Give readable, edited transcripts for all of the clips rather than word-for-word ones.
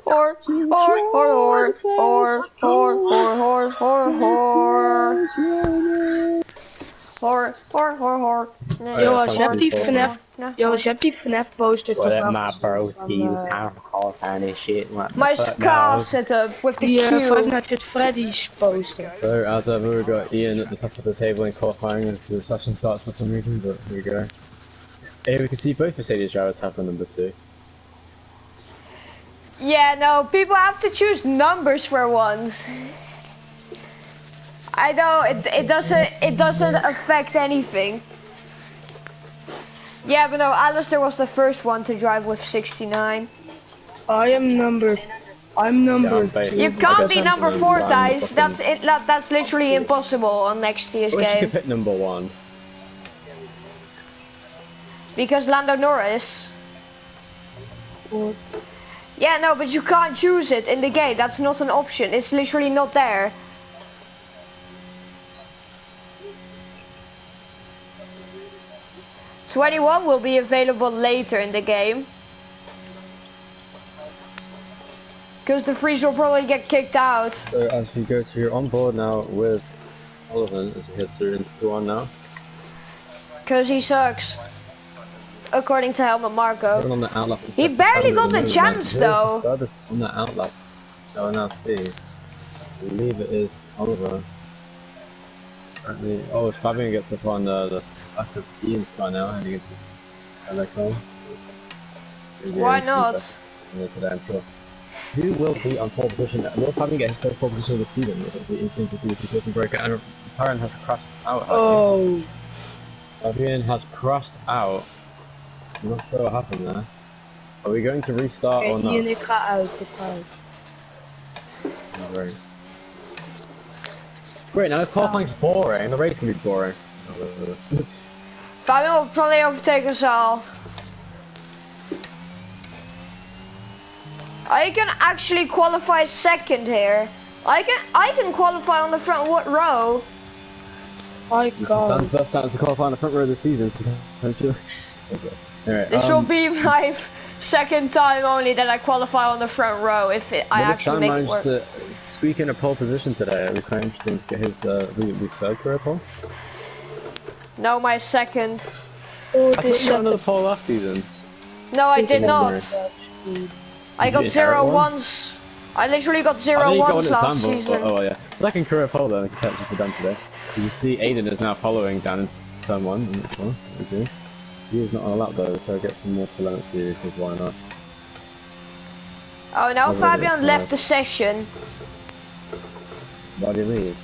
Joris, je hebt die FNAF poster toch wel my broski, van, qualifying and shit. My scar setup with the Five Nights at Freddy's poster. So as ever, we've got Ian at the top of the table in qualifying as the session starts for some reason, but here we go. Here we can see both Mercedes drivers have the number 2. Yeah, no, people have to choose numbers for once. I know it doesn't affect anything. Yeah, but no, Alistair was the first one to drive with 69. I'm number 2. You can't be number 4, Thijs. That's it. That's literally impossible on next year's Well, game. you could pick number 1. Because Lando Norris. What? Yeah, no, but you can't choose it in the game. That's not an option. It's literally not there. '21 will be available later in the game. Because the Freeze will probably get kicked out. So as you go to your onboard now with Oliver as he heads through into one now. Because he sucks. According to Helmut Marko. On the outlap, He barely got a chance though. On the outlap. So I now see. I believe it is Oliver. Apparently, oh, Fabian gets up on the back of Ian's car now, heading into Electron. Why not? Who will be on pole position? Will Fabian get his first pole position this season? It will be interesting to see if he can break it. And McLaren has crashed out. Oh. Fabian has crashed out. I'm not sure what happened there. Are we going to restart or not? Ian, ik ga uit. Not very. Great, now if qualifying's boring, the race can be boring. Fabian will probably overtake us all. I can actually qualify second here. I can qualify on the front row. My God. Dan's first time to qualify on the front row of the season, potentially. Okay. Alright, This will be my second time only that I qualify on the front row if I actually make it work. Dan managed to squeak in a pole position today. It'd be quite interesting to get his third career pole. No, my second. Oh, I thought you got another pole last season. No, I did not. I got 0 once. I literally got 0 once last season. Oh yeah. Second career pole then, catch for Dan today. You see Aiden is now following Dan into turn 1. Okay. He is not on a lap though, so get some more telemetry because why not? Oh, now Fabian left the session. Why did he leave?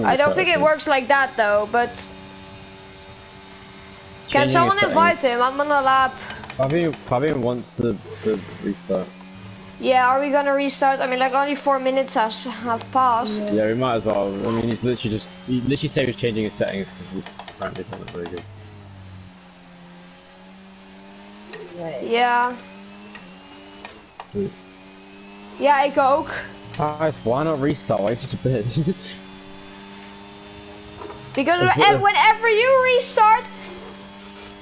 I don't think it works like that though, but... Can someone invite him? I'm on a lap. Fabian wants to restart. Yeah, are we gonna restart? I mean, like only 4 minutes have passed. Yeah, we might as well. I mean, he literally said he was changing his settings because he's apparently not very good. Ja. Ja, ik ook. Guys, why not restart? Why are you such a bitch? Because whenever you restart...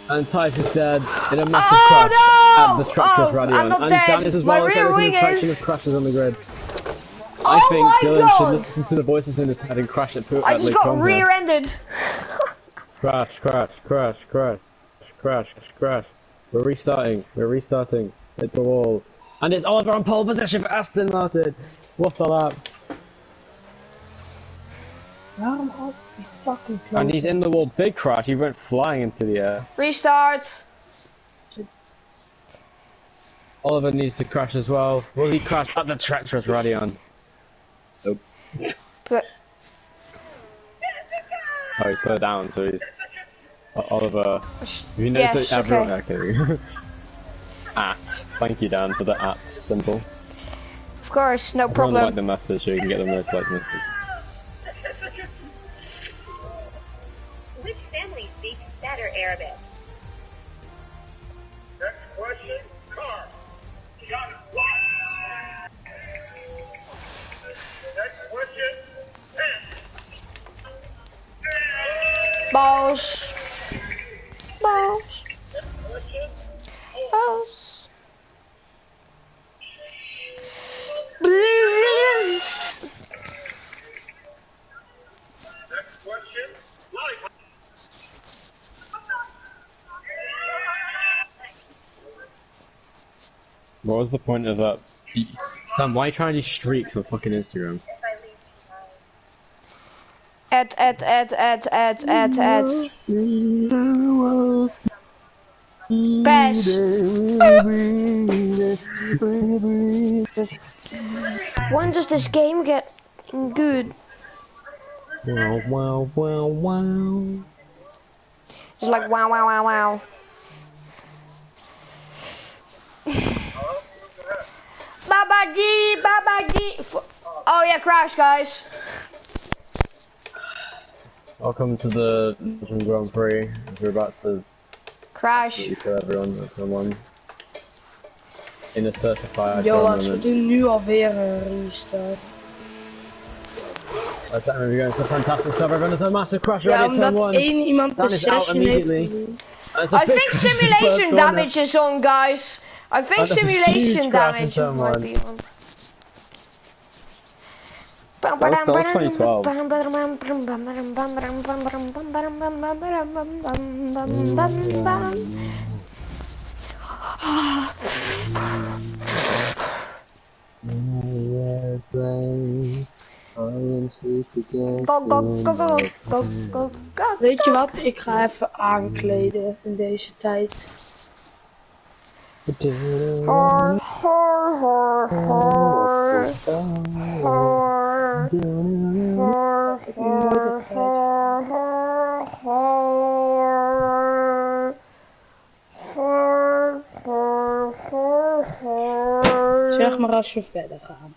And Tice is dead in a massive crash at the track of Radion. I'm not and dead. Dan is as My well. rear wing is is... of crashes on the grid. Oh I think my Dylan God. should listen to the voices in his head and crash it through. I just got rear-ended. Crash, crash, crash, crash, crash, crash. We're restarting. Hit the wall. And it's Oliver on pole position for Aston Martin. What a lap. Waarom altijd die fucking kloot? And he's in the wall. Big crash. He went flying into the air. Restart. Oliver needs to crash as well. Will he crash at the treacherous Radion? Nope. But... Oh, he's slow down, so he's... Oliver... You know yes, that everyone... okay. Okay. At. Thank you, Dan, for the at symbol. Of course, no Everyone problem. like the message so you can get the most like message. Which family speaks better Arabic? Next question, car. Next question, Balls. Balls. next question, What was the point of that? Sam, why are you trying these streaks on fucking Instagram? Add. Pass. When does this game get good? Wow. It's like wow. Baba G. Oh yeah, crash, guys. Welcome to the Grand Prix. We're about to Crash. kill everyone and someone in a certified Joas, we tournament. doen nu alweer een restart. That's that, we're going for fantastic stuff. Everyone, there's a massive crash Ja, already. Turn omdat one. één iemand Daan de is out session heeft immediately. gedaan. I think simulation damage is on, guys. I think that's a huge simulation crash in damage turn might one. be on. That was 2012. Weet je wat? Ik ga even aankleden in deze tijd. Zeg maar als we verder gaan.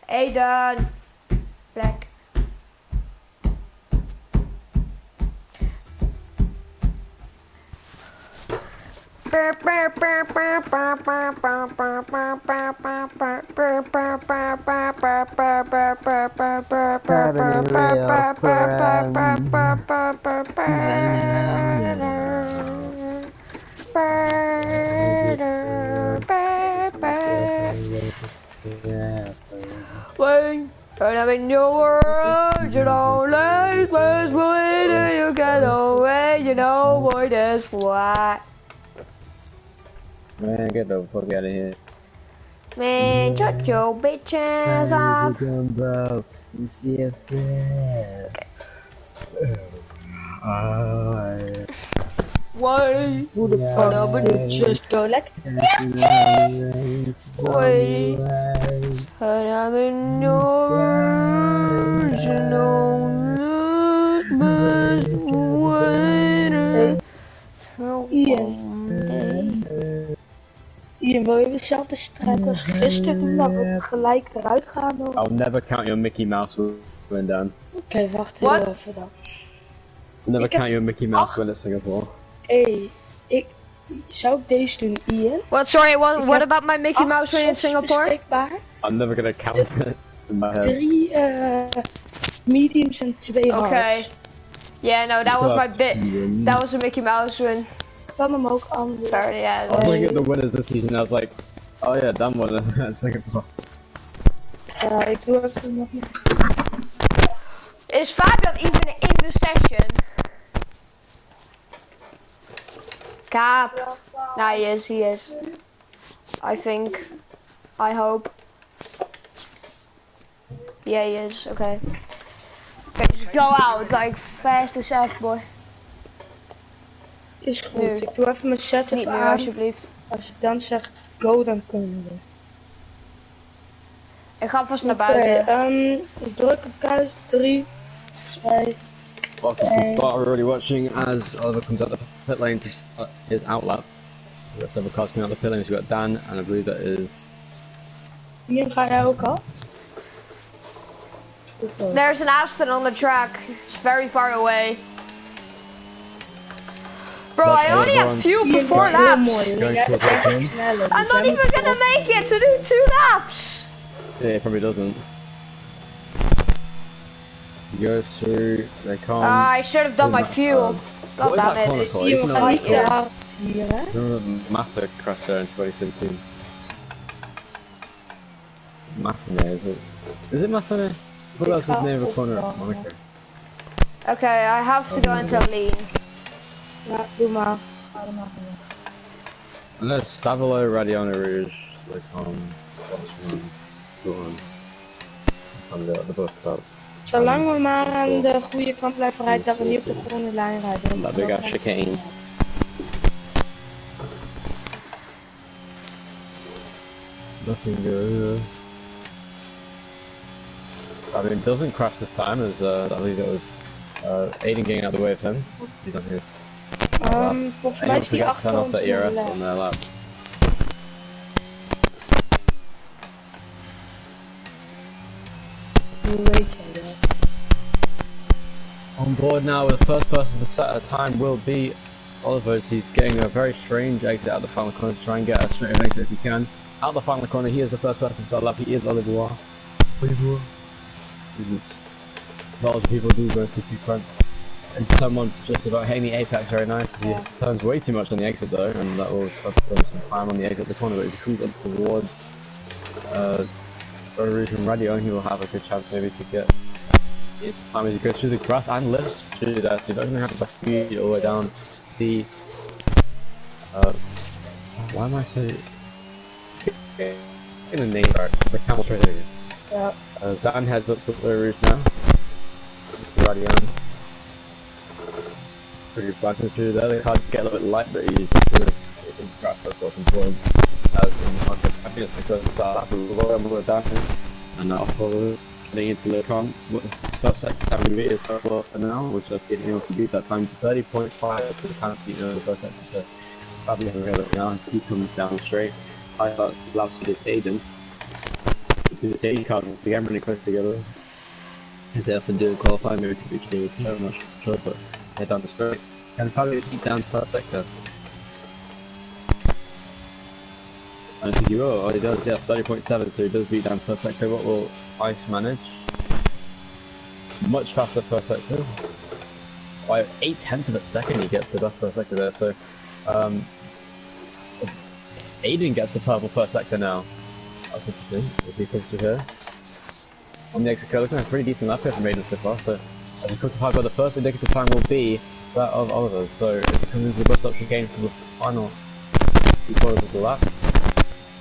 Hey Daan. Black. When I'm in your world, you don't like what's waiting, you get away, you know what is what. Man, get the fuck out of here. Man, shut your bitch ass up. Bro, you see a friend. Why? Who the fuck would you just go like? Why? And I'm in your world, you know Ian, wil je dezelfde strijd als gisteren doen, dat we het gelijk eruit gaan? Of? I'll never count your Mickey Mouse win, Dan. Oké, wacht heel even dan. I'll never Ik heb count your Mickey Mouse win at Singapore. Hey, zou ik deze doen, Ian? What? Sorry, what about my Mickey Mouse win in Singapore? Beschikbaar. I'm never gonna count it in my head. 3 mediums en 2 hards. Okay. Yeah, no, that was my bit. That was a Mickey Mouse win. Kan hem ook anders. Sorry, yeah. I was looking at the winners this season. I was like, oh yeah, Dan won at Singapore. Ik doe even nog meer. Is Fabian even in the session? Cap. Nah, he is. I think. I hope. Yeah, he is. Okay. Okay, just go out like fast as F, boy. Is goed. Nu. Ik doe even mijn setup Niet nu, aan. alsjeblieft. Als ik dan zeg go, dan kunnen we. Ik ga vast naar buiten. Ik druk op kuis. 3, 2. Welcome to Spa. We're already watching as Oliver comes out the pit lane to start his outlap. We've got several cars coming out the pit lane. We've got Dan, and I believe that is. Hier ga jij ook al? There's an Aston on the track. It's very far away. Bro, I only have fuel for 4 laps. I'm not even gonna make it to do 2 laps. Yeah, he probably doesn't. He goes through. They come. I should have done my fuel. God What is damn that corner it. called? Hier, Isn't we it gaan like niet te hard hier, hè? remember Massa crash there in 2017? Massene, is it? Is it Massene? I thought that was his name of a corner at Monaco. Okay, I have to go into lean. Ja, doe maar. And then Stavolo, Radiona Rouge, like on the both clubs. Zolang we maar aan de goede kant blijven rijden, dat we niet op de groene lijn rijden. That big ass chicane. Nothing good. I mean, it doesn't crash this time, as I believe it was Aiden getting out of the way of him. He's on his. Volgens mij is die achter ons the ERS on their lap. Hoe weet jij dat? On board now, the first person to set a time will be Oliver. He's getting a very strange exit out the final corner to try and get as straight an exit as he can. Out the final corner, he is the first person to start lap. He is Oliver. A lot of people do go to speed front. And someone just about hitting the apex very nice. He turns way too much on the exit though, and that will cost him some time on the exit of the corner, but as he comes up towards Rouge and Radio, he will have a good chance maybe to get his time as he goes through the grass and lifts through there, so he doesn't have to speed all the way down the why am I so in the name card? The camel trader. Yeah. Daan heads up to the Rouge now. Radio. Pretty flashing through there. The card get a little bit light, but he's just gonna grab first what's important. I think it's because the start we're down and now getting into the con. What's his first second time to beat is purple for now, which is getting able to beat that time to 30.5 for the time to beat the first second. So probably having a bit now and he comes down straight. I thought his laps for this Aiden. Do the safety car and again really close together. As they often do in qualifying, maybe to reach the I'm not sure, but head down the straight. And probably keep down to first sector. I don't think he will. Oh, he does, yeah, 30.7, so he does beat down to first sector. What will Ice manage? Much faster first sector. By 0.8 of a second he gets the best first sector there, so Aiden gets the purple first sector now. That's interesting, as he comes through here. On the exit curve, looking at a pretty decent lap here from Aiden so far, so as he comes to 5, the first indicative time will be that of Oliver's, so as he comes into the bus stop again for the final 3 quarters of the lap,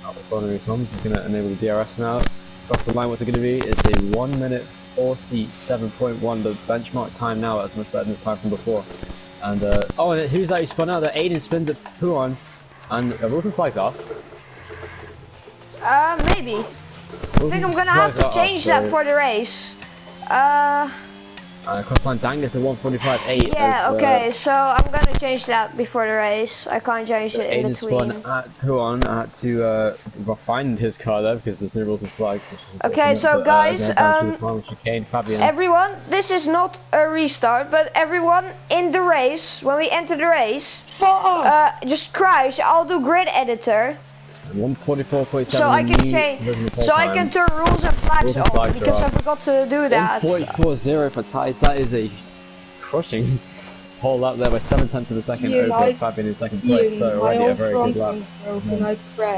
out the corner he comes, he's going to enable the DRS now. Across the line, what's it going to be? It's a 1 minute 47.1, the benchmark time now, that's much better than the time from before. And, oh, and who's that who spun out? That Aiden spins at Puon, and Wilson flags off. Maybe. I think I'm gonna have to change that for the race. Cross line Daan gets a 1:45.8. Yeah, okay, so I'm gonna change that before the race. I can't change it in between. At Puon had to refine his car there because there's no rules and flags. Okay, so guys, everyone, this is not a restart, but everyone in the race, when we enter the race, just crash. I'll do grid editor. 1:44.7. So I can change. So I can turn rules and flags off because I forgot to do that. 1:44.0 for ties. That is a crushing pole up there by 0.7 of a second over Fabian in second place. So already a very good lap.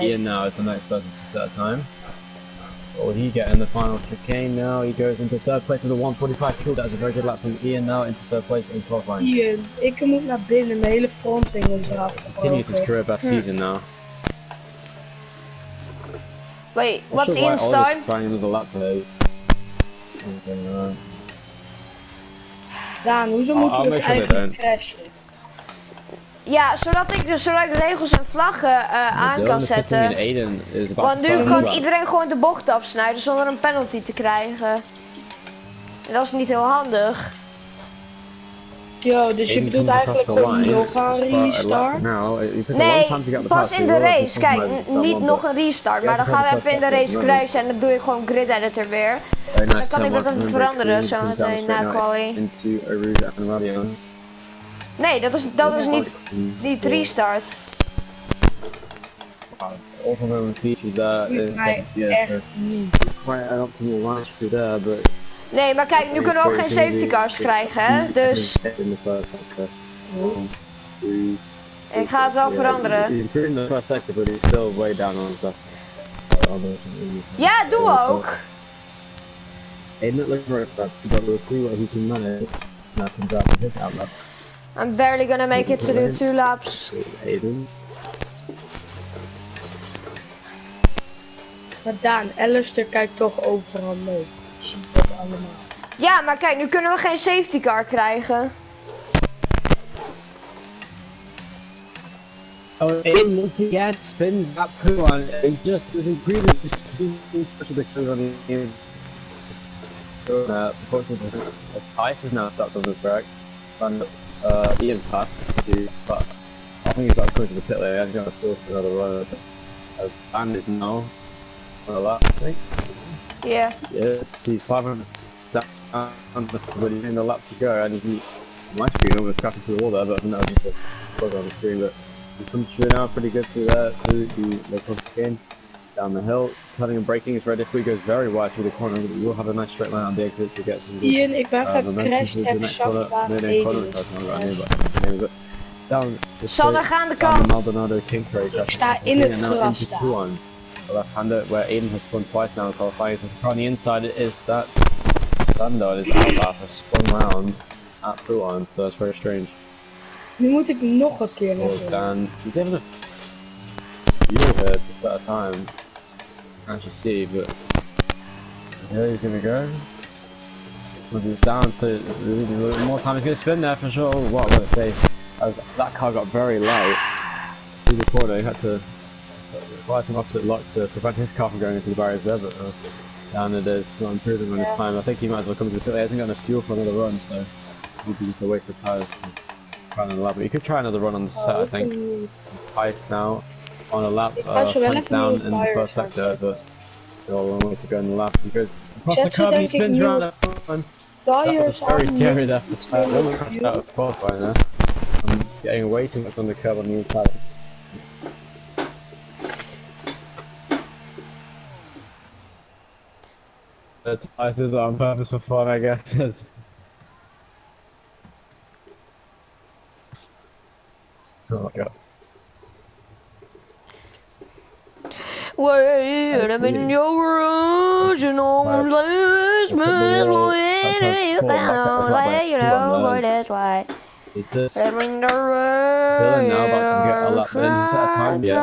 Ian now is the next person to set a time. What will he get in the final chicane now? He goes into third place with a 1:45.2. That's a very good lap from Ian now into third place in qualifying. Ian, ik moet naar binnen. Mijn hele frontding is eraf. Continues his career best season now. Wait, what's Ian's time? Trying another lap there. Daan, hoezo moet ik eigenlijk crashen? Ja, zodat ik de regels en vlaggen aan kan zetten. Want nu kan iedereen gewoon de bocht afsnijden zonder een penalty te krijgen. En dat is niet heel handig. Yo, dus je bedoelt eigenlijk gewoon nog een restart? Nee, pas in de race. Kijk, niet nog een restart, maar dan gaan we even in de race crashen en dan doe ik gewoon grid editor weer. Dan kan ik dat even veranderen zo meteen na quali. Nee, dat is niet restart. Overwhelming features there is quite an optimal launch through there, but nee, maar kijk, nu kunnen we ook geen safety cars krijgen, hè? Dus ik ga het wel veranderen. Ja, doe ook. I'm barely gonna make it to do 2 laps. Aiden. Maar Daan, Alistair kijkt toch overal mee. Je ziet dat allemaal. Ja, maar kijk, nu kunnen we geen safety car krijgen. Oh, Aiden once again spins that poo on. It just is previous special the crew on the unfortunately, as Tice is now stuck on the track, and Ian passed to start. I think he's got to come to the pit lane. He's got to force another run. As Daan is now on a lap, I think. Yeah. Yeah, he's 500 but he's in the lap to go, and he might be over crashing to the wall there, but I think that was just a bug on the screen. But he comes through now pretty good through there, through the again, down the hill, cutting and braking. His red display goes very wide through the corner, but you'll have a nice straight line on the exit to get some good Ian, ik ben gecrashed exact waar Aiden is. Sander, ga aan de kant. Maldonado King Crate. Ik sta in het gras staan. Left-hander, where Aiden has spun twice now in qualifying. It's on the inside. It is that Thunder is out has spun round at Fruan, so that's very strange. Nu moet ik nog een keer naar Dan he's having a fuel here to start a time. Can't you see? But here he's gonna go. This one is down, so a little bit more time. He's gonna spin there for sure. What I want to say, as that car got very light through the corner, he had to apply some opposite lock to prevent his car from going into the barriers there, but down it is not improving on his time. I think he might as well come to the pit. He hasn't got enough fuel for another run, so he'd be just a waste of tyres to try another lap. But you could try another run on the set, I think. Ice now on a lap, down in the first sector, but still a long way to go in the lap. He goes across the curb, he spins around that one. That was very scary there for the start. He almost crashed out of qualifying there. I'm getting way too much on the curb on the inside. I did that on purpose for fun, I guess. Oh my god. Wait a minute, your original that's right. Is this Dylan now about to get a lap in? Is that a time yet?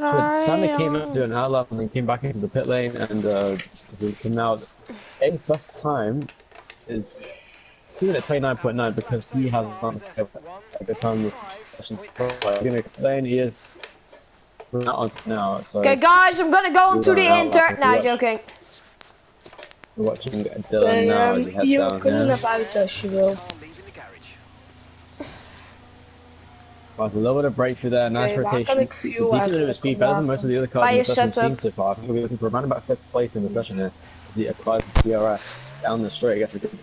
So Sander came out to do an out lap and then came back into the pit lane and now Aiden's best time is 2:29.9 because he has not a good time this session. He's gonna complain, he is not on now. So okay guys, I'm gonna go onto the inter. No, joking. We're watching Dylan now as he heads Hier, down we kunnen naar buiten als je wil. Well, a little bit of breakthrough there, nice rotation. Decent bit of speed, better than most of the other cars in the session we've seen so far. I think we'll be looking for around about 5th place in the session here. He applies the DRS down the straight, gets a good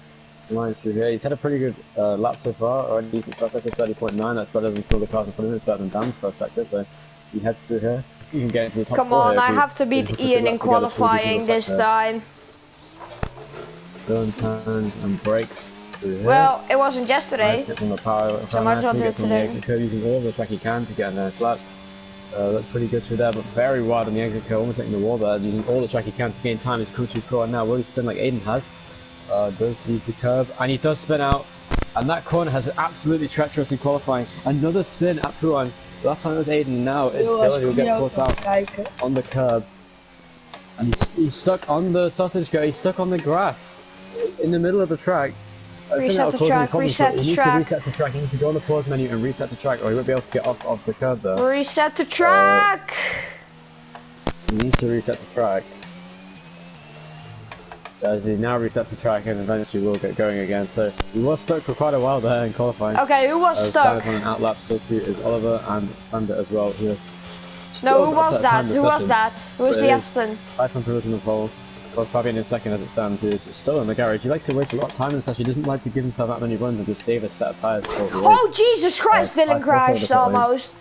line through here. He's had a pretty good lap so far, already decent first sector, 30.9, that's better than some of the cars in front of him, it's better than Dan's first sector, so he heads through here. You can get into the top Come on, I have to beat Ian in qualifying this time. Dylan turns and brakes. Well, it wasn't yesterday. Nice from the power, so I might as well do it today. Using all the track he can to get a nice lap. Looks pretty good through there, but very wide on the exit curve, almost hitting the wall there. Using all the track he can to gain time. He's come through corner now. Will he spin like Aiden has? Does use the curve, and he does spin out. And that corner has been absolutely treacherous in qualifying. Another spin at Puan. Last time it was Aiden, now it's Dylan who will get caught out on the curb. And he's stuck on the sausage go. He's stuck on the grass in the middle of the track. Reset the track, reset the track. He needs to reset the track, he needs to go on the pause menu and reset the track or he won't be able to get off of the curb there. Reset the track! He needs to reset the track. As he now resets the track and eventually will get going again, so he was stuck for quite a while there in qualifying. Okay, who was stuck? On an outlap, so too is Oliver and Sander as well. No, who was that? Who was that? Who was the Aston? 500 in the pole. Well, Fabian in second as it stands, who's still in the garage. He likes to waste a lot of time in this session. He doesn't like to give himself that many runs and just save a set of tyres. Oh, Jesus Christ, Dylan crashed almost.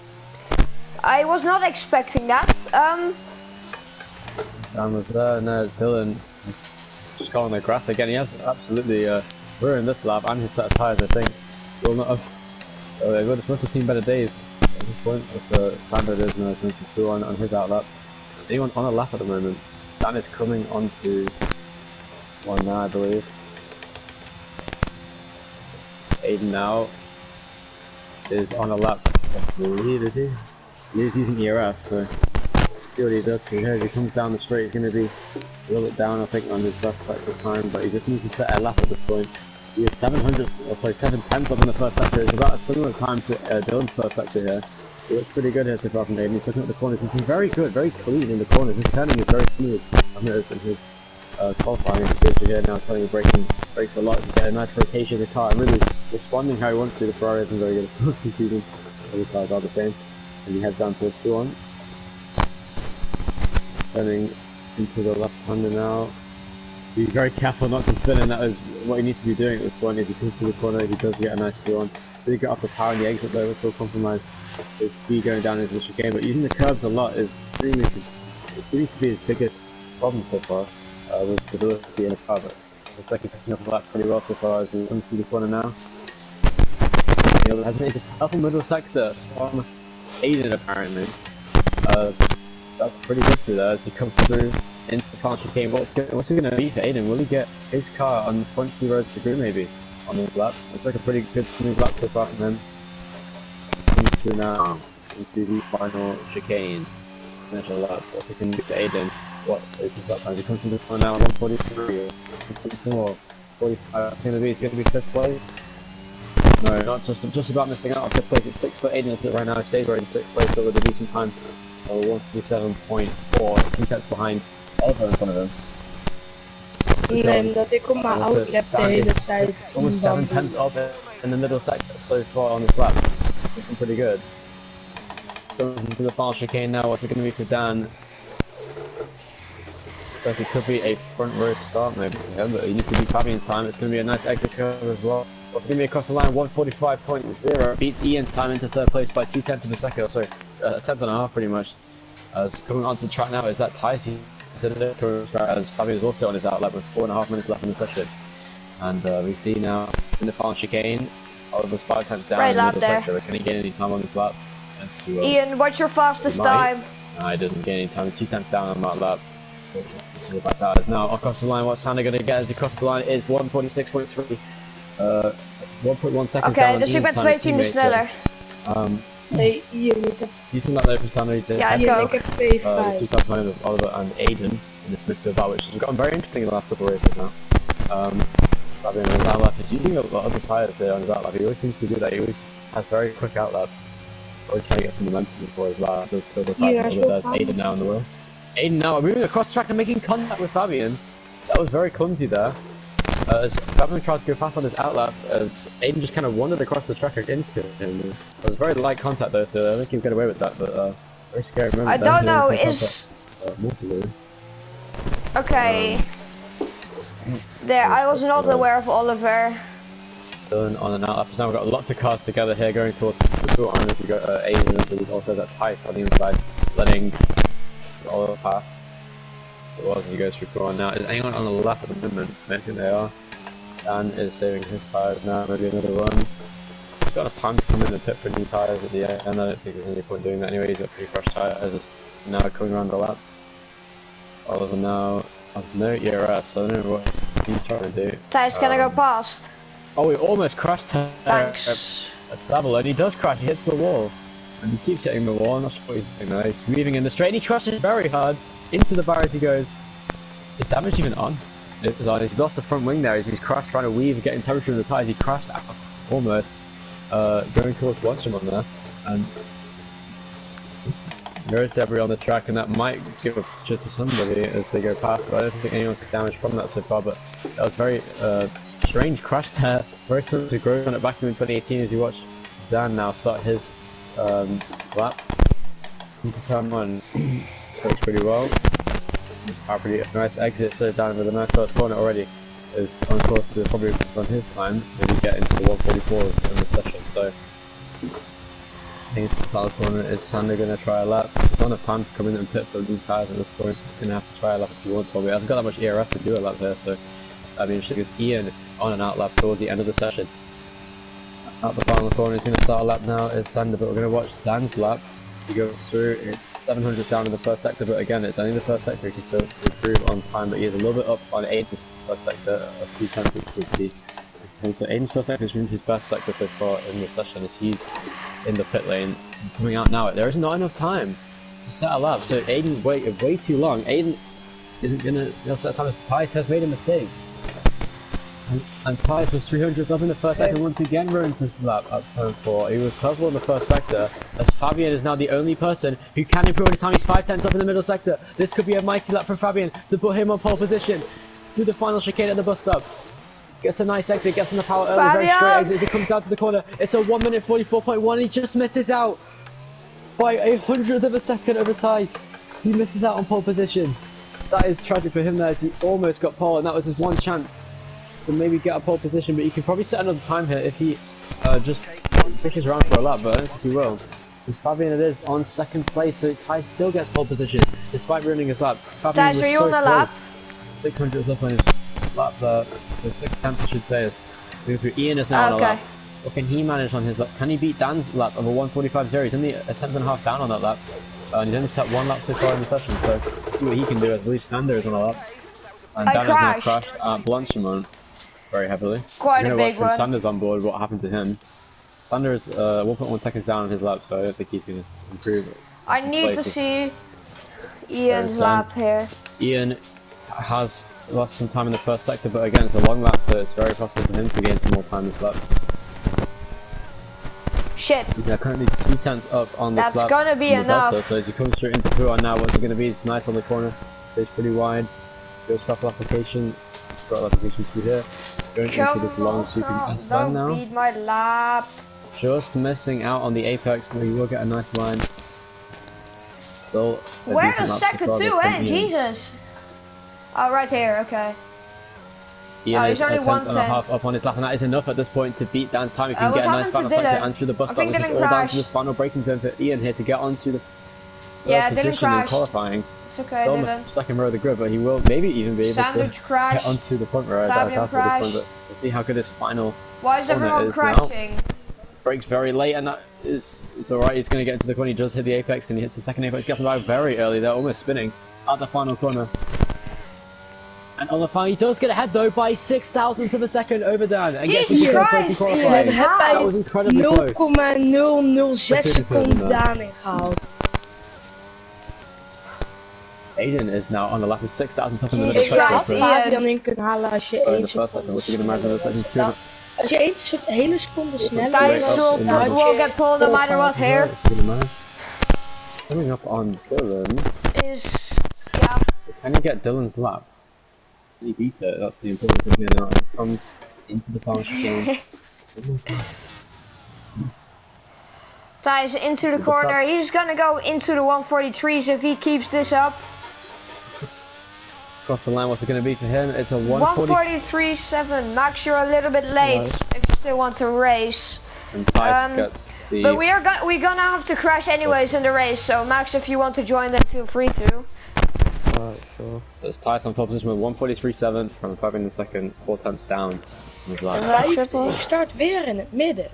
I was not expecting that. Dan was there, and there's Dylan. Just caught on the grass again. He has absolutely ruined this lap and his set of tyres, I think. Will not have. They must have seen better days at this point with Sander is now going through on his outlap. Anyone on a lap at the moment? Dan is coming onto one now, I believe. Aiden now. is on a lap of the lead, is he? He's using ERS, so see what he does here. As he comes down the straight, he's going to be a little bit down, I think, on his best sector time, but he just needs to set a lap at this point. He is 7 tenths up in the first sector. It's about a similar time to Dylan's first sector here. He looks pretty good here so far from Daan. He's looking at the corners. He's been very good, very clean in the corners. His turning is very smooth. I've noticed in his qualifying indicator here now, turning and brakes a lot. He's getting a nice rotation of the car and really responding how he wants to. The Ferrari hasn't very good at this season. All the cars are the same. And he heads down towards 2-1. Turning into the left-hander now. Be very careful not to spin, and that is what he needs to be doing at this point. If he comes to the corner, he does get a nice 2-1. Really get off the power in the exit though, which will compromise his speed going down into the chicane. But using the curbs a lot is seems to be his biggest problem so far, with stability in the car. But looks like he's setting up the lap pretty well so far as he comes through the corner now. He has made the upper middle sector from Aiden apparently. That's pretty good through there as he comes through into the final chicane. What's it going to be for Aiden? Will he get his car on the front two rows to the grid maybe on this lap? Looks like a pretty good smooth lap so far from him. Into now into the final chicane. Finish a lap. What's it going to do for Aiden? What is this lap time? He comes from the corner now 143 or 45. It's going to be 5th place. No, not just about missing out on 5th place. It's 6th for Aiden right now. He stays right in 6th place over the decent time. 127.4, 2 tenths behind Oliver in front of him. Nee, omdat ik op mijn outlap de hele tijd. Almost 7 tenths up in the middle sector so far on this lap. Looking pretty good. Going into the final chicane now. What's it going to be for Daan? Looks like it could be a front row start maybe for him, but he needs to be Fabian's time. It's going to be a nice exit curve as well. What's going to be across the line? 145.0 beats Ian's time into 3rd place by 2 tenths of a second. Sorry, a tenth and a half pretty much. As coming onto the track now is that Tyson. As Fabian is also on his outlap with 4.5 minutes left in the session. And we see now in the final chicane, Oliver's 5 tenths down in the middle sector. Can he gain any time on this lap? Ian, what's your fastest time? No, he doesn't gain any time. 2 tenths down on that lap. Now across the line, what's Sander going to get as he crosses the line? It is 146.3. 1.1 seconds down. Oké, dus ik ben 2 tienden sneller. Nee, hier niet. Decent lap there for Sander. Ja, ik ook. Ik heb P5. 2 times behind of Oliver and Aiden in this midfield battle, which has gotten very interesting in the last couple of races now. Fabian on his outlap is using a lot of the tyres there on his outlap. He always seems to do that. He always has very quick outlap. Always trying to get some momentum before his lap. Does kill the type of there's Aiden now in the wheel. Aiden now moving across track and making contact with Fabian. That was very clumsy there. As Fabian tried to go fast on his outlap, Aiden just kind of wandered across the track into him. It was very light contact though, so I think he'll get away with that, but very scary moment. I don't know, is... Okay. There, I was not aware of Oliver. On and out. Now we've got lots of cars together here going towards the tour arms. You've got Aiden and we've also got Tice on the inside, letting Oliver past. It was as he goes through corner now. Is anyone on the left at the moment? I think they are. Dan is saving his tyres now, maybe another run. He's got enough time to come in and pit for new tyres at the end. I don't think there's any point doing that anyway. He's got pre-crushed tyres now coming around the lap. Oliver now has no ERS, so I don't know what he's trying to do. Thijs, can I go past? Oh, he almost crashed Thanks. at Stable, and he does crash, he hits the wall. And he keeps hitting the wall, I'm not sure what he's doing now. He's weaving in the straight, and he crashes very hard into the bar as he goes. Is damage even on? It is on. He's lost the front wing there as he's crashed, trying to weave, getting temperature in the tyres. He crashed out almost, going towards Watcham on there. And there is debris on the track, and that might give a picture to somebody as they go past, but I don't think anyone's got damage from that so far. But that was very strange crash there, very similar to Grove on it back in 2018 as you watch Dan now start his lap into turn 1. Works pretty well. Pretty nice exit, so down with a nice first corner already is on course to probably run his time, maybe get into the 144s in the session. So I think the final corner is Sander going to try a lap. There's not enough time to come in and pit for new tyres at this point. He's going to have to try a lap if he wants to. He hasn't got that much ERS to do a lap there, so that'd be interesting. Because Ian on and out lap towards the end of the session. Out the final corner, he's going to start a lap now. It's Sander, but we're going to watch Dan's lap. As he goes through, it's 700 down in the first sector, but again, it's only the first sector. He can still improve on time, but he is a little bit up on 8 in the first sector of 2 tenths, which would be So Aiden's first sector is his best sector so far in the session as he's in the pit lane. Coming out now, there is not enough time to set a lap, so Aiden waited way too long. Aiden isn't gonna set time as Tice has made a mistake. And Tice was 300s up in the first sector, once again ruins his lap at turn 4. He was purple in the first sector, as Fabian is now the only person who can improve his time. He's 5/10 up in the middle sector. This could be a mighty lap from Fabian to put him on pole position through the final chicane at the bus stop. Gets a nice exit, gets in the power early, very straight exit as it comes down to the corner. It's a 1 minute 44.1, he just misses out by 1/100th of a second over Tice. He misses out on pole position. That is tragic for him there, as he almost got pole, and that was his one chance to maybe get a pole position, but he can probably set another time here if he just pushes around for a lap, but I don't think he will. So Fabian it is on second place, so Tice still gets pole position, despite ruining his lap. Fabian Tice, was are you so on the close. lap? 600 up on his lap there, so 6/10 I should say is going through. Ian is now on a lap. What can he manage on his lap? Can he beat Dan's lap of a 1:45.0? He's only a 10.5 down on that lap. And he's only set 1 lap so far in the session, so see what he can do. I believe Sander is on a lap. And Dan has now crashed at Blanchimont very heavily. Quite a big one. Sander's on board, what happened to him? Sander is 1.1 seconds down on his lap, so I don't think he's going to improve it. I need to see Ian's lap here. Ian has lost some time in the first sector, but again, it's a long lap, so it's very possible for him to gain some more time this lap. Shit. He's now currently 2/10 up on this lap. That's gonna be enough. Delta, so as he comes straight into Puan now, what's it going to be? It's nice on the corner. Stays pretty wide. Goes throttle application. Throttle application through here. Going into this long sweeping S-band now. Don't beat my lap. Just missing out on the apex, but he will get a nice line. Still where is sector 2, eh? Jesus. Oh, right here, okay. Ian he's only 1/10 up on his lap, and that is enough at this point to beat Dan's time. If he can get a nice final sector and through the bus stop. This is all down to this final braking zone for Ian here to get onto the position in qualifying. It's okay, Still on the second row of the grid, but he will maybe even be able to get onto the front row. We'll see how good his final Why is everyone crashing? Brakes very late, and that is alright. He's going to get into the corner. He does hit the apex, and he hits the second apex. Gets him out very early. They're almost spinning at the final corner. And on the final, he does get ahead though by 6,000ths of a second over Dan. And gets into third place in qualifying. That was incredibly close. 0,006 seconden Daan ingehaald. Aiden is now on the lap of 6,000ths up in the middle sector. Ik had Fabian in kunnen halen als je 1 seconde. Als je 1 hele seconde sneller will get pulled no matter what here. Coming up on Dylan. Yeah. Can you get Dylan's lap? Can you beat it? That's the important thing here now. Come into the final chicane. Tice into the corner. He's gonna go into the 143s if he keeps this up. Across the line, what's it going to be for him? It's a 143.7. Max, you're a little bit late if you still want to race. And Tice gets the... But we're gonna have to crash anyways in the race. So Max, if you want to join, then feel free to. Alright, sure. There's Tice on top position with 143.7 from 5 in the second, 4/10 down. Ik start weer in het midden.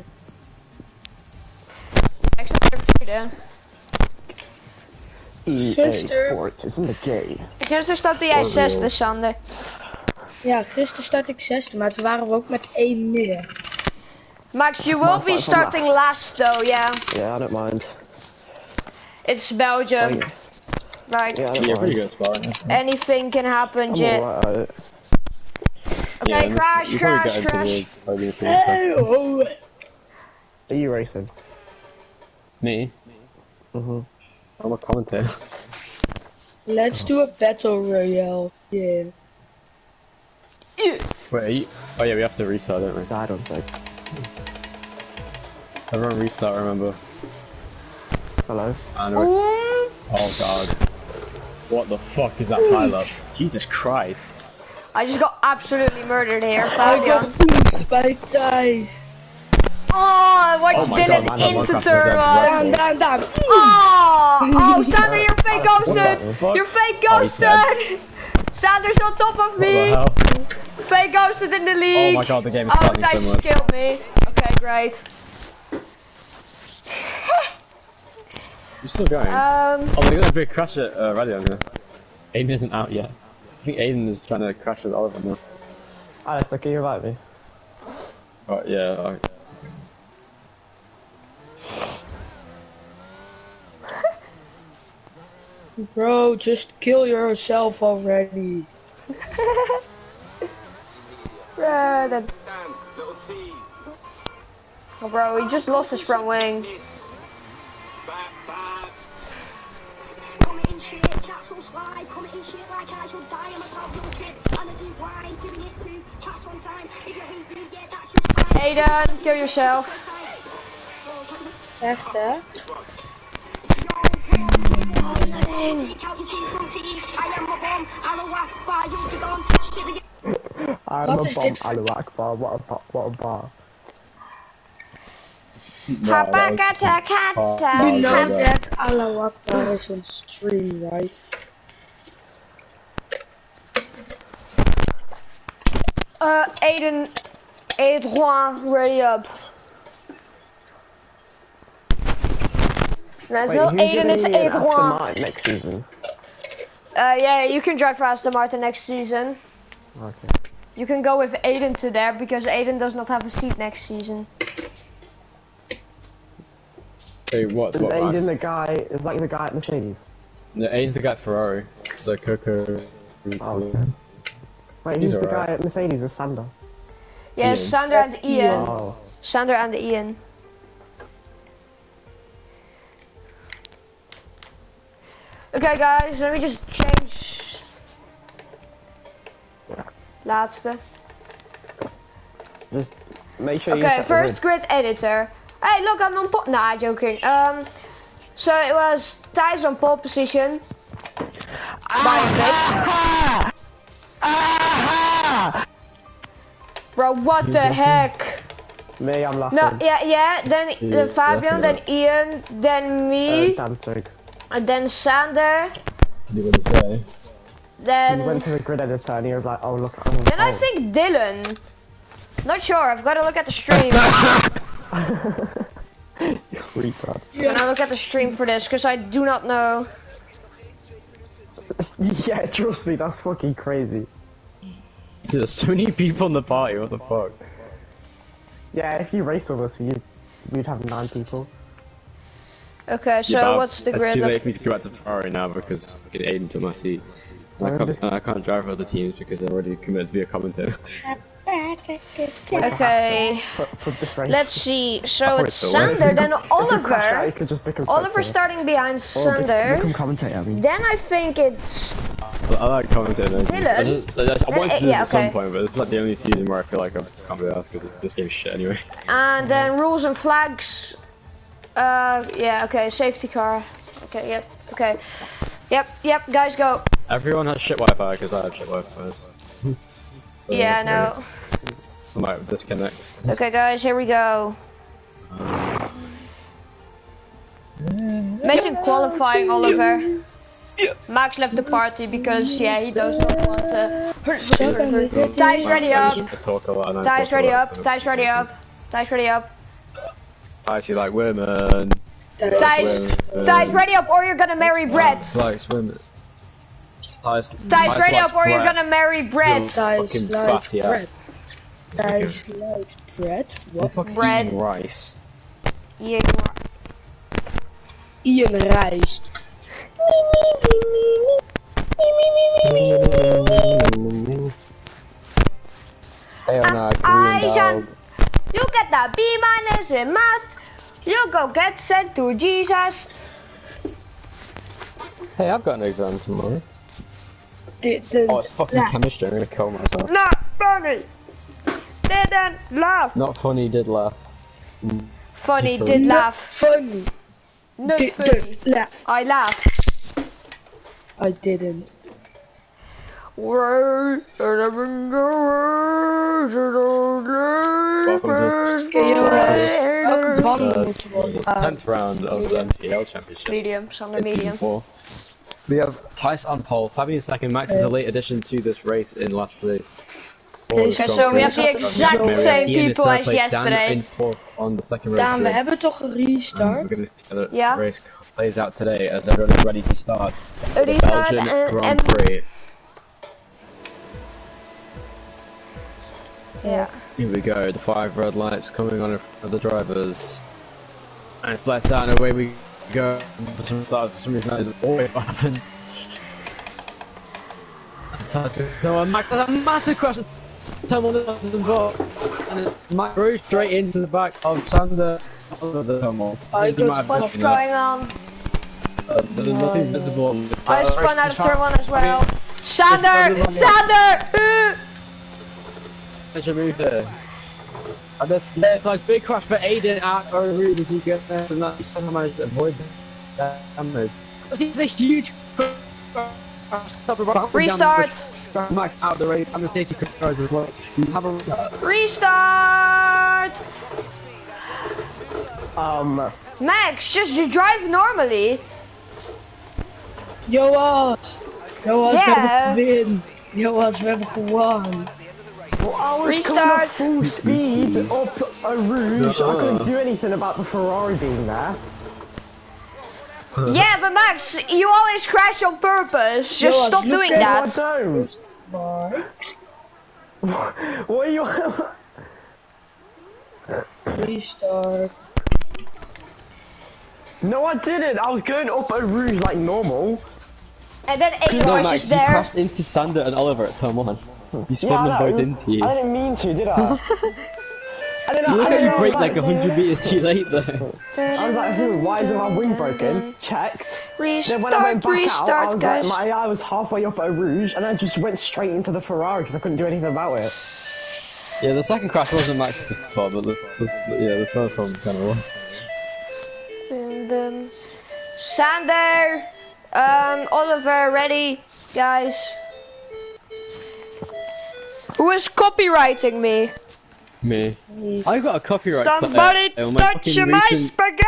Ik sta er vierde. Gisteren startte jij 6e, Sander. Ja, gisteren startte ik 6e, maar toen waren we ook met 1-0. Max, you will be starting last though, yeah. Yeah, I don't mind. It's Belgium. Oh, yeah. Right. Yeah, pretty good spot. Anything can happen, Jit. Right. Okay, crash. Hey, oh. Are you racing? Me? I'm a commentator. Let's do a battle royale. Yeah. Wait, are you... Oh yeah, we have to restart, don't we? I don't think. Everyone restart, remember. Hello? Oh god. What the fuck is that pile up? Jesus Christ. I just got absolutely murdered here, I got poofed by Tice. Oh, what you did it into turn one. Daan. Oh, Sander, you're fake ghosted. You're fake ghosted. Sander's on top of me. Fake ghosted in the league. Oh my god, the game is starting so much. Tice killed me. Okay, great. You're still going. Oh, they're gonna be a crash at Radio here. Aiden isn't out yet. I think Aiden is trying to crash with Oliver now. Alistair, can you revive me? Oh, yeah. Bro, just kill yourself already. Oh, bro, he just lost his front wing. Aiden, kill yourself. Echt, hè? Wat is dit voor... What a bar. You know that Allahu Akbar is on stream, right? Aiden, Juan, ready up. That's not Aiden, it's Juan. Next season. Yeah, you can drive for Aston Martin next season. Okay. You can go with Aiden to there because Aiden does not have a seat next season. Hey, what? Aiden the guy is like the guy at Mercedes. No, Aiden's the guy at Ferrari. The Coco. Oh, okay. Wait, who's the guy at Mercedes? Is Sander? Yeah, Ian. Sander and Ian. Oh. Sander and Ian. Okay guys, let me just change. Laatste. Just make sure you Okay, set the first grid editor. Hey, look, I'm on pole. Nah, joking. So it was Thijs on pole position. Bro, what the heck? Me, I'm laughing. No, yeah. Then Fabian, then Ian, then me, and then Sander. What do you want to say? Then He went to the grid editor and he was like, oh look, I'm on Then I pole. think Dylan. Not sure. I've got to look at the stream. You retard. Can I look at the stream for this? Because I do not know. Yeah, trust me, that's fucking crazy. There's so many people in the party, what the fuck? Yeah, if you race with us, you'd have 9 people. Okay, so Yeah, what's the it's grid? too late for me to go back to Ferrari now because fucking Aiden took my seat. I can't drive for other teams because they're already committed to be a commentator. Okay, Put this race. let's see. So Oh, it's it's the way. Sander, then If you crash out, Oliver. you could just become Oliver spectator. starting behind Sander. Become commentator, I mean. Then I think it's I like commentating. Dylan? I wanted to do this Yeah, at some okay. point, but it's like the only season where I feel like I can't be asked because this game's shit anyway. And then rules and flags. Yeah, okay, safety car. Okay, yep, okay. Yep, guys, go. Everyone has shit Wi-Fi because I have shit Wi-Fi. So Yeah, that's no. weird. I might disconnect. Okay, guys, here we go. Imagine qualifying, Oliver. Max left the party because, yeah, he does not want to. Thijs, ready up. Just talk a lot and I Thijs, talk a ready lot, up. so Thijs, ready up. Thijs, ready up. Thijs, you like women. Thijs, ready up, or you're gonna marry Brett. Thijs likes women. Thijs, ready up, or you're gonna marry Brett. Fucking batty ass. Thijs likes bread. What fucking Bread. eating rice? Yeah, Ian rijst. You get the B minus in math. You go get sent to Jesus. Hey, I've got an exam tomorrow. Didn't Oh, it's fucking laugh. chemistry. I'm gonna kill myself. not funny. Didn't laugh. Not funny, did laugh. Funny, did laugh. Funny. Not funny. Didn't laugh. I laughed. I didn't. Welcome to the 10th round of the NPL Championship. Medium, Sander, It's season medium. 4. We have Thijs on pole, Fabian second, Max is a late addition to this race in last place. Okay, So we have the exact same people as Daan yesterday. in 4th on the second race. Daan, we hebben toch een We're restart? going to see how the Yeah. race plays out today as everyone is ready to start the Restart Belgian and- Grand and- Prix. Yeah. Here we go, the 5 red lights coming on in front of the drivers. And it's lights out and away we go. For some reason that is always what happens. So Max has a massive crash. Turn on the involved. And Max goes straight into the back of Sander. What's going on? That's invisible. I spun out of turn 1 as well. Sander! Sander! There's a move there. And there's like big crash for Aiden at or really as you get there and that somehow managed to avoid that damage. It's a huge restart! Max out of the race and the safety cars as well. You have a restart! Max, just you drive normally. Joas, we hebben gewin. Joas, we hebben gewonnen. Well, I was restart full speed up a rouge. I couldn't do anything about the Ferrari being there. Yeah, but Max, you always crash on purpose. Just stop doing that. I don't. What are you? Restart. No, I didn't. I was going up a rouge like normal. And then Aiden no, was Max, just there. You crashed into Sander and Oliver at turn 1. You spun them both into you. I didn't mean to, did I? Look at you break like 100 meters too late there. I was like, why is my wing broken? Checked. Restart, then when I went back restart, out, I was guys. like, my eye was halfway up at a rouge, and I just went straight into the Ferrari because I couldn't do anything about it. Yeah, the second crash wasn't Max's fault, but the first one kind of was. Sander, Oliver, ready, guys. Who is copywriting me? Me. I got a copyright. Somebody touch my spaghetti!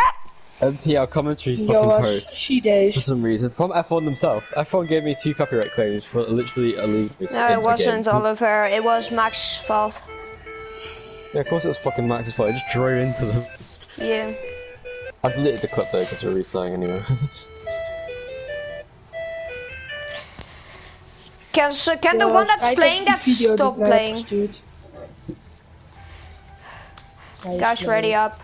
NPL commentary's fucking post. She days. For some reason, from F1 themselves. F1 gave me 2 copyright claims for literally illegally. No, it wasn't Oliver. It was Max's fault. Yeah, of course it was fucking Max's fault. I just drove into them. Yeah. I've deleted the clip though because we're restarting anyway. Can the one that's playing that stop playing? Guys, ready up.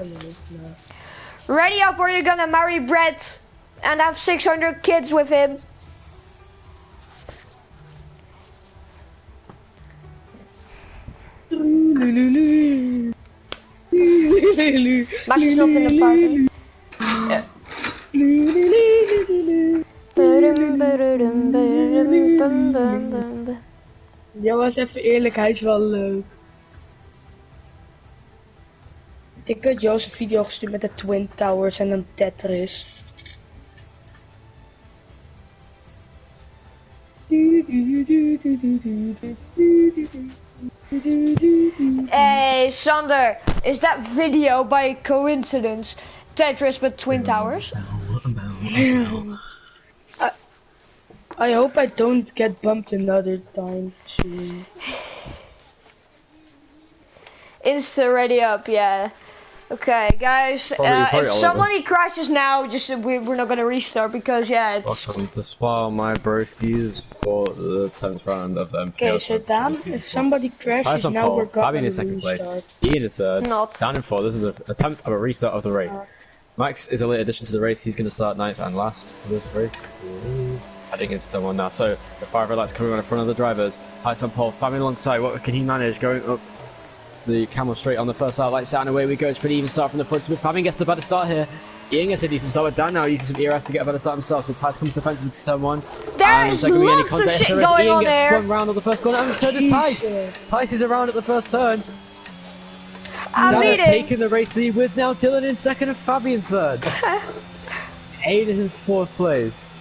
Ready up or you're gonna marry Brett and have 600 kids with him. Max is not in the party. Ja, was even eerlijk, hij is wel leuk. Ik had Joost een video gestuurd met de Twin Towers en een Tetris. Hey, Sander, is that video by coincidence Tetris but Twin Towers? I hope I don't get bumped another time soon. Insta ready up, yeah. Okay, guys. If somebody crashes now, just we're not gonna restart because yeah, it's. Welcome to Spa, my broskies for the 10th round of the NPL. Okay, so Daan, if somebody crashes now, we're gonna restart. Ian in 3rd. Not. Down in 4th. This is an attempt of a restart of the race. Max is a late addition to the race. He's going to start 9th and last for this race. Heading into turn 1 now. So the 5 red lights coming on in front of the drivers. Tyson Paul, Fabian alongside. What can he manage? Going up the camel straight on the first light, lights out and away we go. It's pretty even start from the front. Fabian gets the better start here. Ian gets a decent start, but Dan now using some ERS to get a better start himself. So Tyson comes defensive into turn 1. There's lots of shit going Ian on gets there. spun round on the first corner and the turn is Tice. Tice is around at the first turn. I'm leading. Taking the race lead with now Dylan in 2nd and Fabian 3rd. Aiden in 4th place.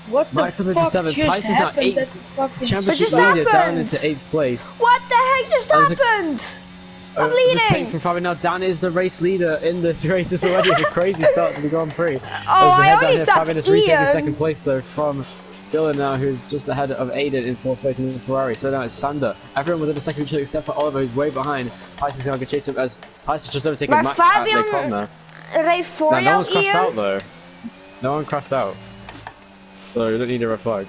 What the Max fuck just just happened? That fucking Championship leader down into 8th place. What the heck just happened? I'm The leading. take from Fabian now. Dan is the race leader in this race. It's already a crazy start to the Grand Prix. I only tapped Fabian is retaking Ian. 2nd place though from Dylan now, who's just ahead of Aiden in 4th place in the Ferrari. So now it's Sander. Everyone within a second each other except for Oliver, who's way behind. Tyson's going to chase him as Tyson's just overtaken Maar Max Fabian at Lake now. reed voor No jou, one's crashed Ian. out though. No one crashed out. So you don't need a red flag.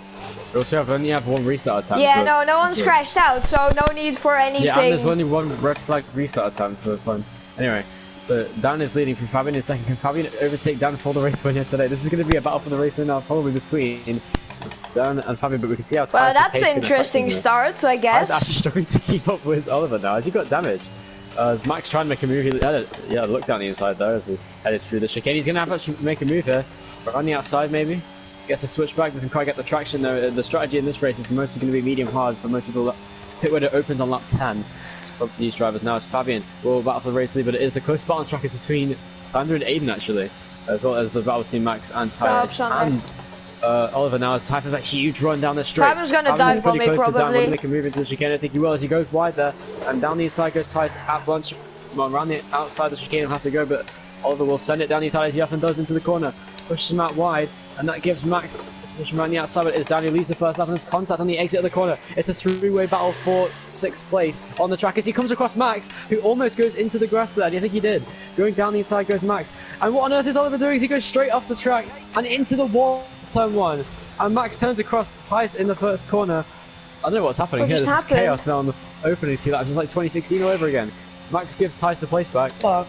We also only have one restart attempt. Yeah, no one's crashed out, so no need for anything. Yeah, and there's only one red flag restart attempt, so it's fine. Anyway, so Daan is leading from Fabian in second. Can Fabian overtake Daan for the race winner today? This is going to be a battle for the race winner, probably between Daan and Fabian, but we can see how. Well, that's an interesting start, I guess. I'm actually struggling to keep up with Oliver now. Has he got damage? As Max trying to make a move, yeah, look down the inside there as he headed through the chicane. He's going to have to actually make a move here, but on the outside maybe. Gets a switchback, doesn't quite get the traction though. The strategy in this race is mostly going to be medium hard for most people. Pit window opens on lap 10 for these drivers. Now it's Fabian will battle for the race lead, but it is the close battle on track is between Sander and Aiden actually, as well as the battle between Max and Tyre. And Oliver now as Tyre has a huge run down the straight. Fabian's going to die for me probably. Make a move into the chicane. I think he will as he goes wide there, and down the inside goes Tyre at once. Around the outside the chicane will have to go, but Oliver will send it down the inside as he often does into the corner. Pushes him out wide, and that gives Max the position around the outside, but it's Daniel leads the first lap and there's contact on the exit of the corner. It's a three-way battle for 6th place on the track as he comes across Max, who almost goes into the grass there, and I think he did. Going down the inside goes Max. And what on earth is Oliver doing? He goes straight off the track and into the wall, turn 1. And Max turns across to Tice in the first corner. I don't know what's happening here. There's chaos now on the opening 2 laps. It's like 2016 all over again. Max gives Tice the place back. Fuck.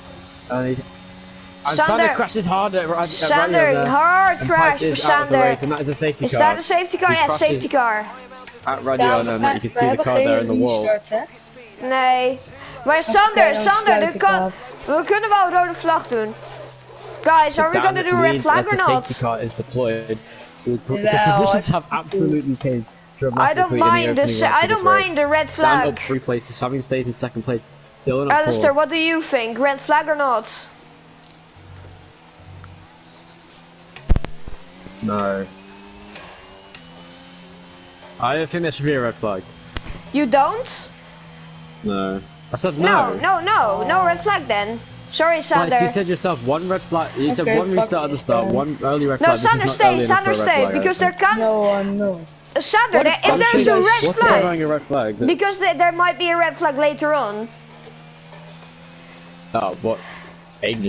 And Sander crashes hard at Sander, hard crash for Sander. And that is a safety car. Is that a safety car? Yeah, safety car. At radio, and you can see the car there in the wall. Nee. Maar Sander, we kunnen wel een rode vlag doen. Guys, are we gonna do a red flag or not? The safety car is deployed, so the positions have absolutely changed dramatically. I don't mind the red flag. Daan up 3 places, Fabian stays in 2nd place. Dylan up 4. Alistair, what do you think? Red flag or not? No. I don't think there should be a red flag. You don't? No. I said no. No red flag then. Sorry, Sander. Like, you said yourself one red flag. You said one restart at the start, one early red flag. No, Sander stays, because there can. No. Sander, if there's a red flag, because there might be a red flag later on. Oh, what?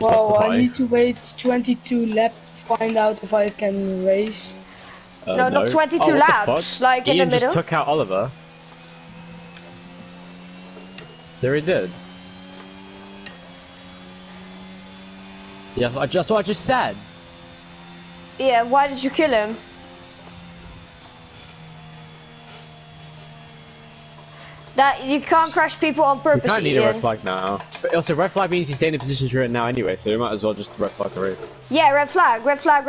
Well, I need to wait 22 laps to find out if I can race. No, not 22 laps, like in the middle. Ian just took out Oliver. There he did. Yeah, that's what I just said. Yeah, why did you kill him? That you can't crash people on purpose. You can't need a red flag now. But also, red flag means you stay in the positions you're in now anyway, so you might as well just red flag the race. Yeah, red flag. Red flag.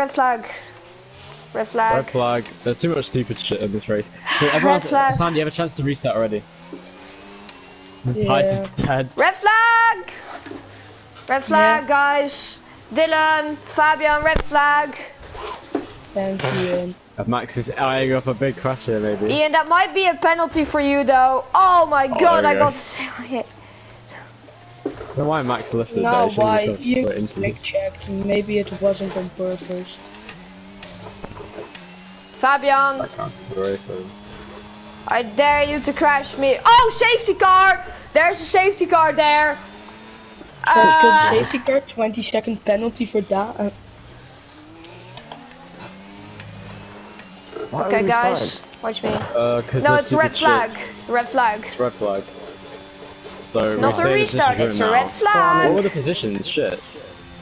There's too much stupid shit in this race. So everyone, Sandy, you have a chance to restart already. Tice is dead. Red flag, guys. Dylan, Fabian, red flag. Thank you. Max is eyeing up a big crash here, maybe. Ian, that might be a penalty for you, though. Oh my god, I got to hit. I don't know why Max lifted now that. why you checked? Maybe it wasn't on purpose. Fabian. That counts as the race, though. I dare you to crash me. Oh, safety car! There's a safety car there. Safety car, 20-second penalty for Daan. Okay, guys, watch me. No, it's red flag. Red flag. It's red flag. So it's not a restart, it's a red flag. What were the positions? Shit.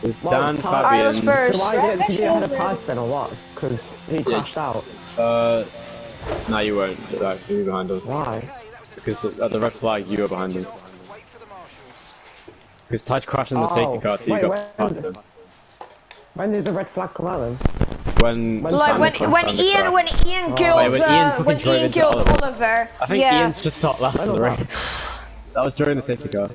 It was Daan, Fabian. I was first. So why did you get ahead of Tice then or what? Because he crashed out. No, you won't. You'll be behind us. Why? Because at the red flag, you were behind him. Because Tice crashed in the safety car, so you got past him. When did the red flag come out then? When Ian killed Oliver. I think Ian's just stopped last for the race. That was during the safety car.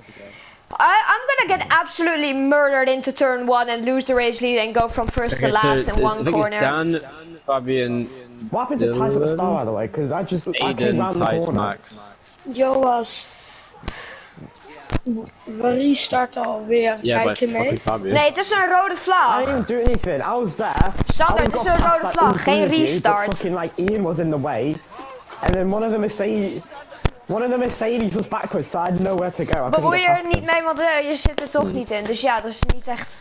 I'm gonna get absolutely murdered into turn 1 and lose the race lead and go from first to last in one corner. It's Daan, Fabian. What happened to Tice at the start, by the way? Because I came round the corner. Max. Joas. We restarten alweer. Kijk je mee? Nee, het is een rode vlag. I didn't do anything. I was there. Sander, het is een rode vlag. Geen restart. Fucking like Ian was in the way, and then one of the Mercedes was backwards, so I had nowhere to go. Bemoei je er niet mee, want je zit er toch niet in. Dus ja, dat is niet echt.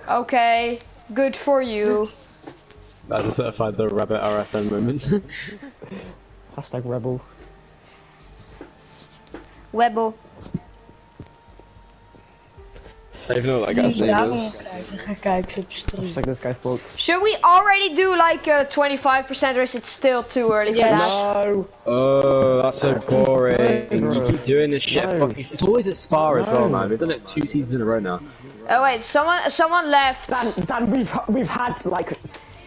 Okay, good for you. That's a certified the rabbit RSN moment. Hashtag rebel. Webble. I don't even know what that guy's name Daarom is. ga kijken op stream. Hashtag this guy spoke. Should we already do like 25% or is it still too early for that? No! Oh, that's so boring. No. You keep doing this shit. No. Fuck, it's always at Spa as well, No. man. We've done it 2 seasons in a row now. Oh wait, someone left. Dan, we've had like...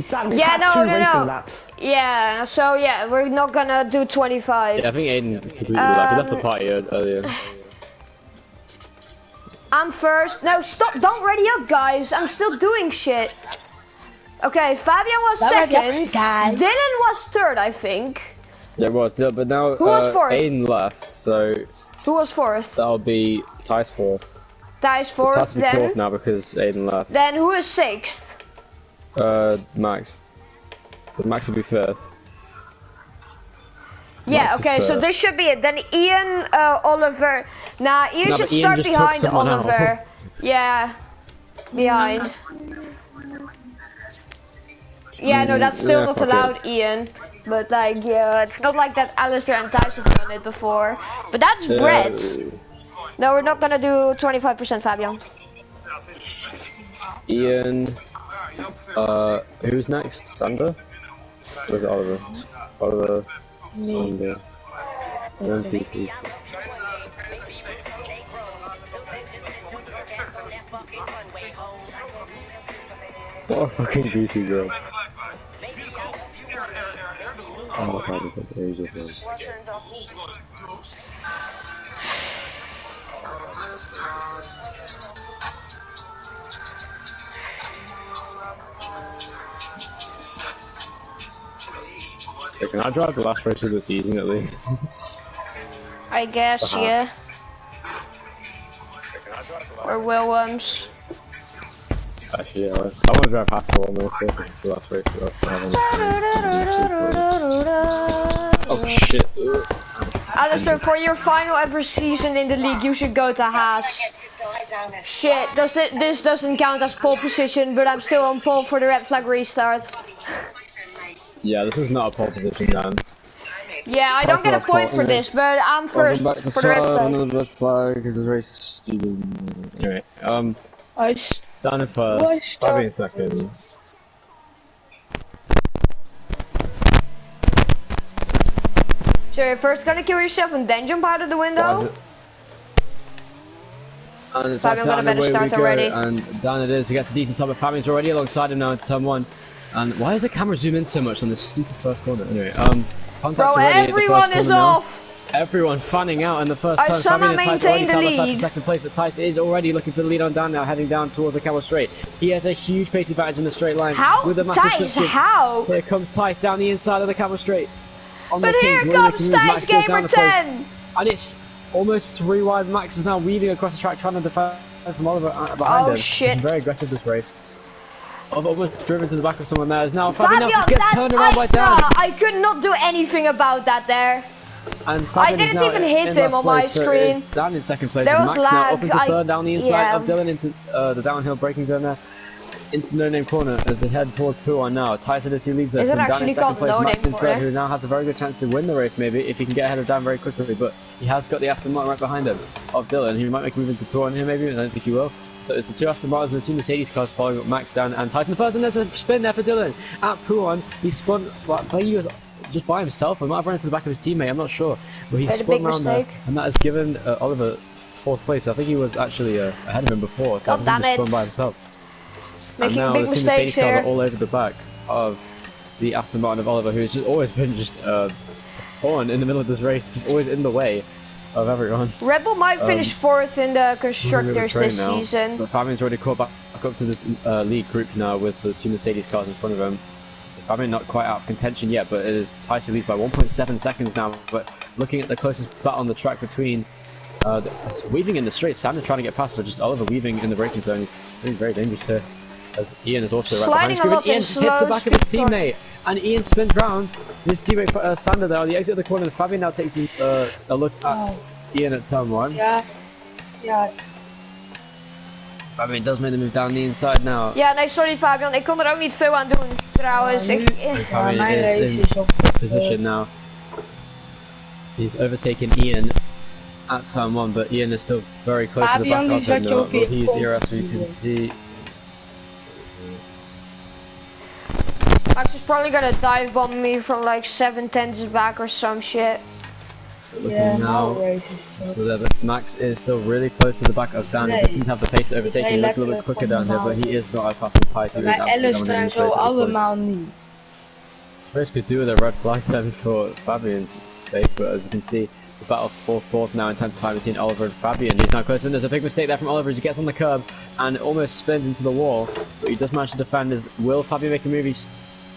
Dan, we've Yeah, had no, two no, racing no. laps. Yeah, so yeah, we're not gonna do 25. Yeah, I think Aiden completely left. He left the party earlier. I'm first. No, stop! Don't ready up, guys. I'm still doing shit. Okay, Fabian was second. Dylan was third, I think. There was, but now Who was fourth? Aiden left, so Who was fourth? that'll be Ty's fourth. Ty's It's fourth. has to be Then, fourth now because Aiden left. then who is sixth? Max. But Max will be fifth. Yeah. Max is Okay, so third. this should be it. Then Ian, Oliver. Nah, Ian No, should but Ian start just took behind someone out. Oliver. Yeah, behind. Yeah, no, that's still Yeah, not fuck allowed, Ian. But like, yeah, it's not like that Alistair and Thijs have done it before. But that's Brett. No, we're not gonna do 25%, Fabian. Ian. Who's next? Sander? Or is it Oliver? Oliver. Sander. MVP. What a fucking goofy girl. Oh my god, this is Asia, man. Hey, can I drive the last race of the season at least? I guess, yeah. Or Williams. Actually, yeah, I want to drive past the one race, because it's the last race that Oh shit. Alistair, for your final ever season in the league, you should go to Haas. Shit, this doesn't count as pole position, but I'm still on pole for the red flag restart. Yeah, this is not a pole position, Dan. Yeah, I don't get a point for this, but I'm first Back to for the red flag. red flag, because it's very stupid. Anyway, Dan in first, Fabian second. So you're first gonna kill yourself and then jump out of the window? And it's Fabian got a better start already. And Dan it is, he gets a decent start, but Fabian's already alongside him now into turn 1. And why does the camera zoom in so much on this stupid first corner? Anyway, contact Bro, already at the everyone first is corner now. off! Everyone fanning out in the first I turn. somehow Fabian and Tice maintained already the side by side lead. for second place, but Tice is already looking for the lead on Dan now, heading down towards the camel straight. He has a huge pace advantage in the straight line. How? With a massive Tice, slipstream. how? Here comes Tice down the inside of the camel straight. On But the here pins, really comes looking to move. Tice Max goes down Gamer the pole. 10! And it's almost 3 wide. Max is now weaving across the track trying to defend from Oliver behind him. Shit. He's very aggressive this race. I've almost driven to the back of someone there. Is now Fabian Fabian, now gets turned around by Dan. I could not do anything about that there. And I Fabian is didn't now even hit in him last on my place, so it screen. is Dan in second place. There and was Max now lag. up into third down the inside of yeah. Dylan into the downhill braking zone there. Into no name corner as they head towards Puan now. Tyson is who leads there. Is it Dan actually in second called place, no Max name in corner? third, who now has a very good chance to win the race maybe if he can get ahead of Dan very quickly. But he has got the Aston Martin right behind him of Dylan. He might make a move into Puan here maybe. I don't think he will. So it's the 2 Aston Martins and the 2 Mercedes cars following up Max, Dan and Tyson first, and there's a spin there for Dylan at Puan. He spun, well, I think he was just by himself. He might have run into the back of his teammate, I'm not sure. But he Made a spun big around there, mistake. and that has given Oliver 4th place. I think he was actually ahead of him before, so I God think he damn just it. spun by himself. Making and now big the 2 mistakes Mercedes cars here. are all over the back of the Aston Martin of Oliver, who's just always been just on in the middle of this race, just always in the way of everyone. Red Bull might finish 4th in the constructors this now. season. But Fabian's already caught back up to this lead group now with the 2 Mercedes cars in front of him. So Fabian not quite out of contention yet, but it is Tyson leads by 1.7 seconds now. But looking at the closest battle on the track between weaving in the straight, Sander trying to get past, but just Oliver weaving in the braking zone. I think very dangerous here. As Ian is also Sliding right a lot behind. Ian in hits slow the back of his speed corner. teammate, and Ian spins round. His teammate Sander there on the exit of the corner. And Fabian now takes a look at Ian at turn 1. Ja. Ja. Fabian does make the move down the inside now. Ja, nee, sorry Fabian, ik kon er ook niet veel aan doen, trouwens. Ja, Fabian mijn race is is op position now. He's overtaken Ian at turn 1, but Ian is still very close to the back of him now. Well, he's here as you can see. Max is probably gonna dive bomb me from like 7/10 back or some shit. Yeah, now, so that Max is still really close to the back of Daan. He doesn't have the pace to overtake him. He looks a little bit quicker down here, but he is not as fast as Tyson. Bij Alistair en zo allemaal niet. Race could do with a red flag then for Fabian's sake, but as you can see, the battle for fourth now intensifying between Oliver and Fabian. He's now close, and there's a big mistake there from Oliver as he gets on the curb and almost spins into the wall, but he does manage to defend. Will Fabian make a move? He's,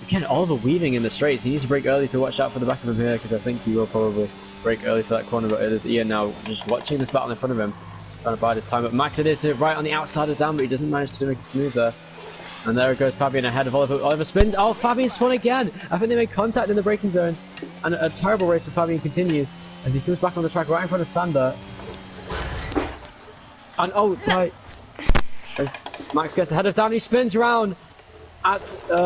again, Oliver weaving in the straights. He needs to brake early to watch out for the back of him here, because I think he will probably brake early for that corner, but it is Ian now just watching this battle in front of him, trying to bide his time. But Max it is right on the outside of Daan, but he doesn't manage to make a move there. And there goes Fabian ahead of Oliver. Oliver spins. Oh, Fabian spun again. I think they made contact in the braking zone. And a terrible race for Fabian continues as he comes back on the track right in front of Sander. And oh, tight. As Max gets ahead of Daan, he spins around at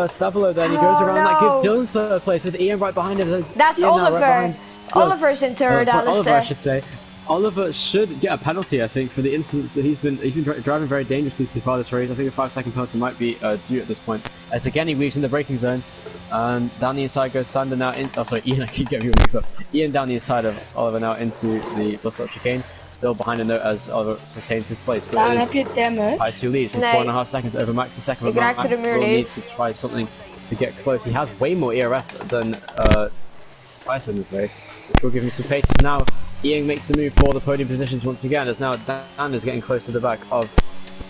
Stavolo then. He goes around. No. That gives Dylan third place with Ian right behind him. So That's Ian Oliver. Right behind, Oliver's in third, Oliver, I Alistair. should say. Oliver should get a penalty, I think, for the instance that he's been driving very dangerously so far this race. I think a 5-second penalty might be due at this point. As again he weaves in the braking zone, and down the inside goes Sander now in. Oh sorry, Ian, I keep getting you mixed up. Ian down the inside of Oliver now into the bus stop chicane. Still behind him though as Oliver retains his place. Daan, heb je damage? Tyson leads from 4.5 seconds over Max the second. But Max will need to try something to get close. He has way more ERS than Tyson has made, which will give him some paces now. Ian makes the move for the podium positions once again, as now Dan is getting close to the back of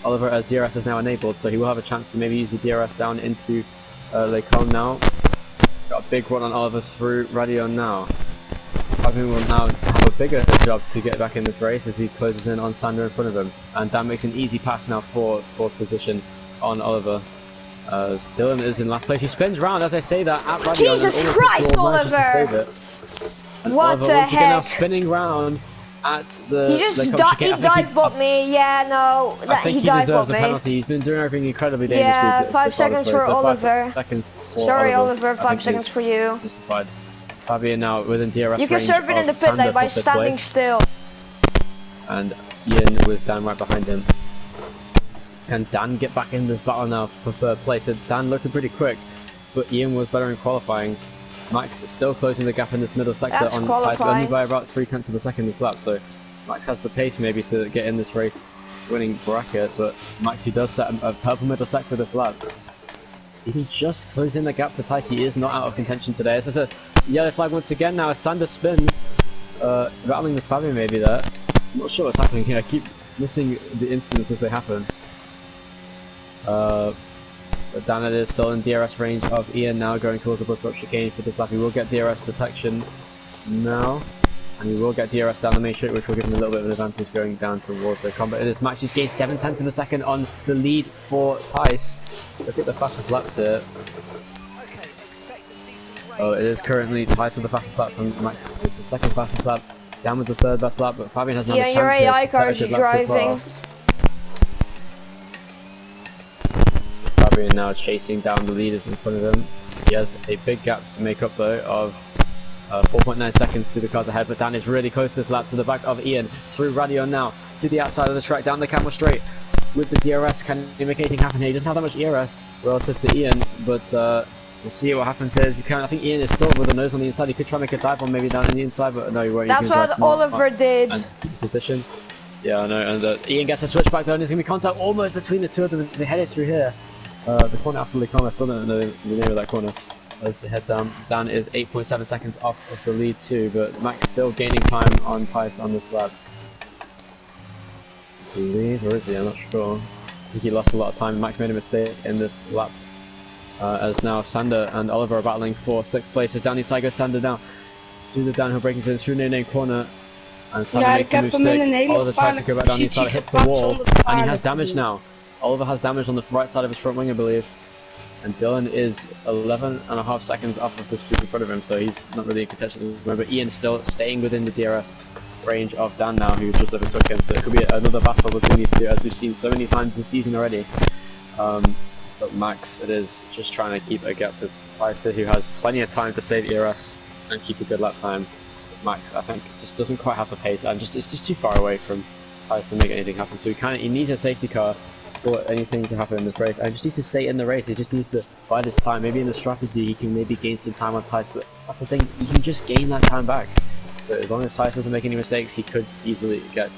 Oliver as DRS is now enabled, so he will have a chance to maybe use the DRS down into Lecom now. Got a big run on Oliver through Radio now. Fabian will now have a bigger job to get back in this race as he closes in on Sander in front of him, and Dan makes an easy pass now for fourth position on Oliver. Dylan is in last place. He spins round as I say that at Radio. Jesus Christ, Oliver! And what Oliver the once again now heck? spinning round at the. He just dive bombed me. Yeah, no, I think he he dive deserves bombed a me. penalty. He's been doing everything incredibly dangerously. Yeah, so 5 seconds for Oliver. 5 seconds for Sorry, Oliver, I 5 think seconds for you. Justified. Fabian now within DRS You can range serve it in the of pit lane Sander by for fifth standing place. still. And Ian with Dan right behind him. Can Dan get back in this battle now for third place? So Dan looking pretty quick, but Ian was better in qualifying. Max is still closing the gap in this middle sector That's on only by about 3/10 of a second this lap, so Max has the pace maybe to get in this race winning bracket, but Max who does set a purple middle sector this lap. He can just close in the gap to Tice. He is not out of contention today. This is a yellow flag once again now as Sander spins, battling with Fabian maybe there. I'm not sure what's happening here, I keep missing the incidents as they happen. But Dan is still in DRS range of Ian now, going towards the bus stop chicane for this lap. He will get DRS detection now, and he will get DRS down the main straight, which will give him a little bit of an advantage going down towards the combat. It is Max who's gained 7/10 of a second on the lead for Tice. Look at the fastest laps here. Oh, it is currently Tice with the fastest lap from Max. It's the second fastest lap. Dan with the third best lap, but Fabian has another chance your here AI to set a car is good lap so far. driving. Fabian now chasing down the leaders in front of him. He has a big gap to make up though of 4.9 seconds to the cars ahead, but Dan is really close this lap to the back of Ian. Through Radio now to the outside of the track, down the camera straight with the DRS. Can he make anything happen here? He doesn't have that much ERS relative to Ian, but we'll see what happens here. I think Ian is still with the nose on the inside. He could try and make a dive bomb maybe down on the inside, but no, he won't. That's what Oliver did. And position. Yeah, I know, and Ian gets a switchback though, and there's going to be contact almost between the two of them as they headed through here. The corner after the corner, I still don't know the name of that corner. As they head down, Dan is 8.7 seconds off of the lead too, but Max still gaining time on Tice on this lap. I believe, or is he? I'm not sure. I think he lost a lot of time. Max made a mistake in this lap. As now Sander and Oliver are battling for 6th places. Down the inside goes Sander now. Through the downhill braking zone, through no-name corner. And Sander makes the mistake. Oliver tries to go back down the inside, hits the wall, and he has damage now. Oliver has damage on the right side of his front wing, I believe. And Dylan is 11.5 seconds off of this group in front of him, so he's not really in contention. Remember, Ian is still staying within the DRS range of Daan now, who just overtook him. So it could be another battle between these two, as we've seen so many times this season already. But Max, it is just trying to keep a gap to Tyson, who has plenty of time to save ERS and keep a good lap time. Max, I think, just doesn't quite have the pace, and it's just too far away from Tyson to make anything happen. So he needs a safety car for anything to happen in this race, and just needs to stay in the race. He just needs to bide his time. Maybe in the strategy he can maybe gain some time on Tyson, but that's the thing, he can just gain that time back. So as long as Tyson doesn't make any mistakes, he could easily get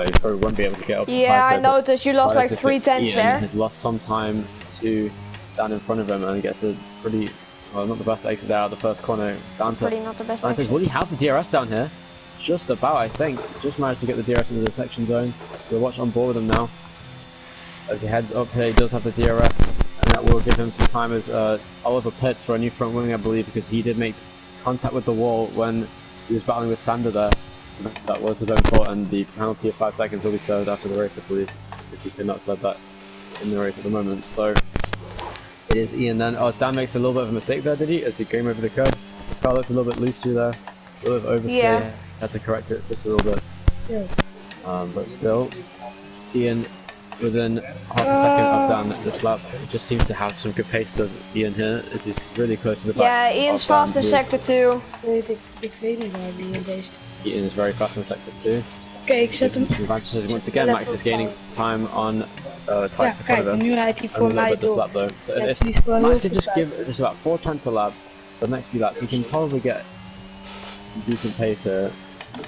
he probably won't be able to get up to Yeah, Tyson, I noticed you lost like 3 tenths there. Ian has lost some time to Daan in front of him, and he gets a pretty, well, not the best exit out of the first corner. Pretty not the best Daan says, will he have the DRS down here? Just about, I think. Just managed to get the DRS into the section zone. We'll watch on board with him now. As he heads up here, he does have the DRS, and that will give him some time as Oliver pits for a new front wing, I believe, because he did make contact with the wall when he was battling with Sander there. That was his own fault, and the penalty of 5 seconds will be served after the race, I believe, because he could not serve that in the race at the moment. So it is Ian then. Oh, Daan makes a little bit of a mistake there, did he? As he came over the curb. The car looked a little bit loose through there, a little bit of overstay. Yeah. Had to correct it just a little bit. Yeah. But still, Ian within half a second of Daan this lap. It just seems to have some good pace, does Ian here. It is really close to the back. Yeah, Ian's fast in sector 2. Ik weet niet waar die in deze. Ian is very fast in sector 2. Oké, ik zet hem. Advantages once again. Max is gaining time on Tyson Ja, in front kijk, of him. nu rijdt hij voor A little mij bit this door. lap though. So Ja, if verliest wel heel Max could veel just tijd. give just about 4 tenths a lap for the next few laps, he can probably get decent pace here.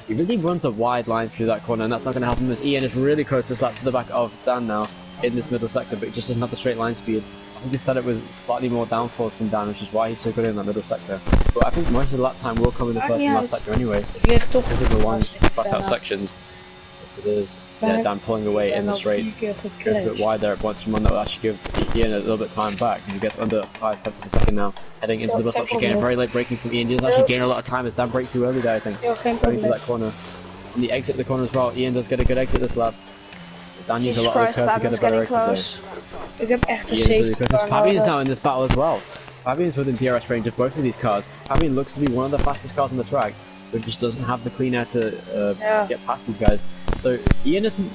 He really runs a wide line through that corner, and that's not going to help him as Ian is really close this lap to the back of Daan now in this middle sector, but he just doesn't have the straight line speed. I think he set it with slightly more downforce than Daan, which is why he's so good in that middle sector. But I think most of the lap time will come in the first and last sector anyway. Ik lig toch This is the one hartstikke back out ver. section. It is, yeah, Daan pulling away in this race. Goes a bit wide there at once from one that will actually give Ian a little bit of time back. And he gets under 5 tenths per second now. Heading into the bus stop again, very late braking from Ian. He does actually gain a lot of time as Daan brakes too early there, I think. Heel geen Going into probleem. that corner. On the exit of the corner as well, Ian does get a good exit this lap. Daan used a lot of the curve to get a better exit there. Ik heb echt een Ian is really safety close. car Fabian is nodig. now in this battle as well. Fabian is within DRS range of both of these cars. Fabian looks to be one of the fastest cars on the track, but just doesn't have the clean air to get past these guys. So Ian isn't,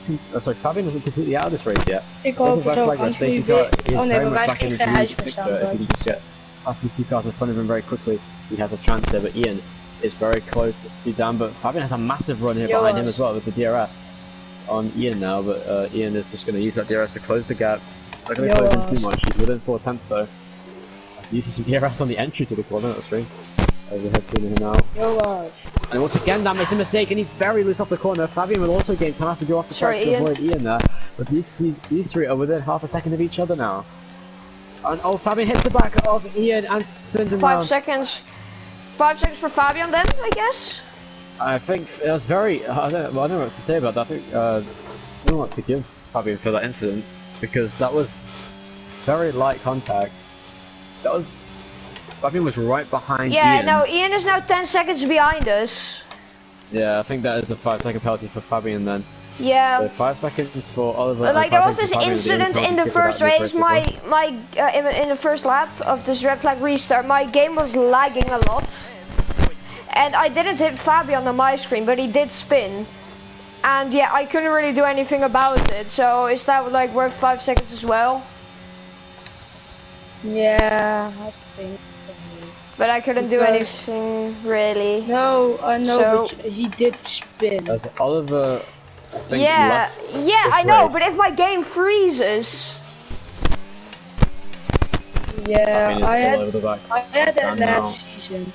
Fabian isn't completely out of this race yet. Ik hoop This het is ook, like a anders safety nu weer. car. He is Oh nee, very maar much wij back in geen his huis lead meer picture. If he can just get past these two cars in front of him very quickly, he has a chance there. But Ian is very close to Daan, but Fabian has a massive run here behind him as well with the DRS on Ian now, but Ian is just going to use that DRS to close the gap. Not going to close him too much. He's within 4 tenths though. He uses some DRS on the entry to the corner, that's right. As we head through him now. And once again, Daan makes a mistake, and he's very loose off the corner. Fabian will also gain time, has to go off the track to avoid Ian there. But these three are within half a second of each other now. And oh, Fabian hits the back of Ian and spins him 5 round. seconds. 5 seconds for Fabian then, I guess. I think it was very. I don't know what to say about that. I think I don't know what to give Fabian for that incident, because that was very light contact. That was. Fabian was right behind Yeah, Ian. no, Ian is now 10 seconds behind us. Yeah, I think that is a 5-second penalty for Fabian then. Yeah. So 5 seconds for Oliver. Like and there 5 was this seconds for Fabian, incident the only in the penalty first kick race. without In the first lap of this red flag restart, my game was lagging a lot, and I didn't hit Fabian on my screen, but he did spin, and yeah, I couldn't really do anything about it. So is that like worth 5 seconds as well? Yeah, I think. But I couldn't do anything really. No, I know, So- but he did spin. As Oliver. I think Yeah, left yeah, this I know, race. but if my game freezes, Yeah, Fabian is I all over the back. had that And now- last season.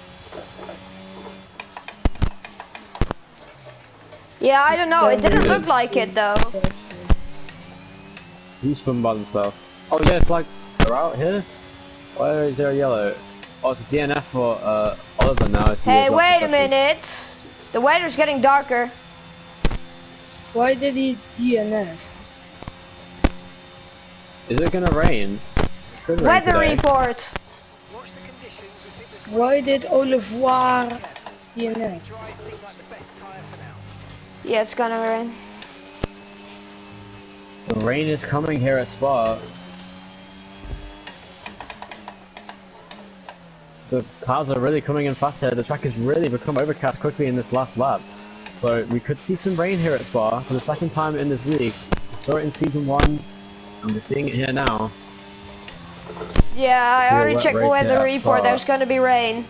yeah, I don't know. It didn't look like it though. He spun by himself. Oh yeah, flags are out here. Why is there a yellow? Oh, it's a DNF for Oliver now. I see Hey, he's left wait the a section. minute. The weather's getting darker. Why did he DNF? Is it gonna rain? It could rain Weather today. report. Why did Oliver DNF? Yeah, it's gonna rain. The rain is coming here at Spa. the clouds are really coming in fast here. The track has really become overcast quickly in this last lap. So we could see some rain here at Spa for the second time in this league. We saw it in Season 1, and we're seeing it here now. Yeah, I already checked the weather report, there's gonna be rain.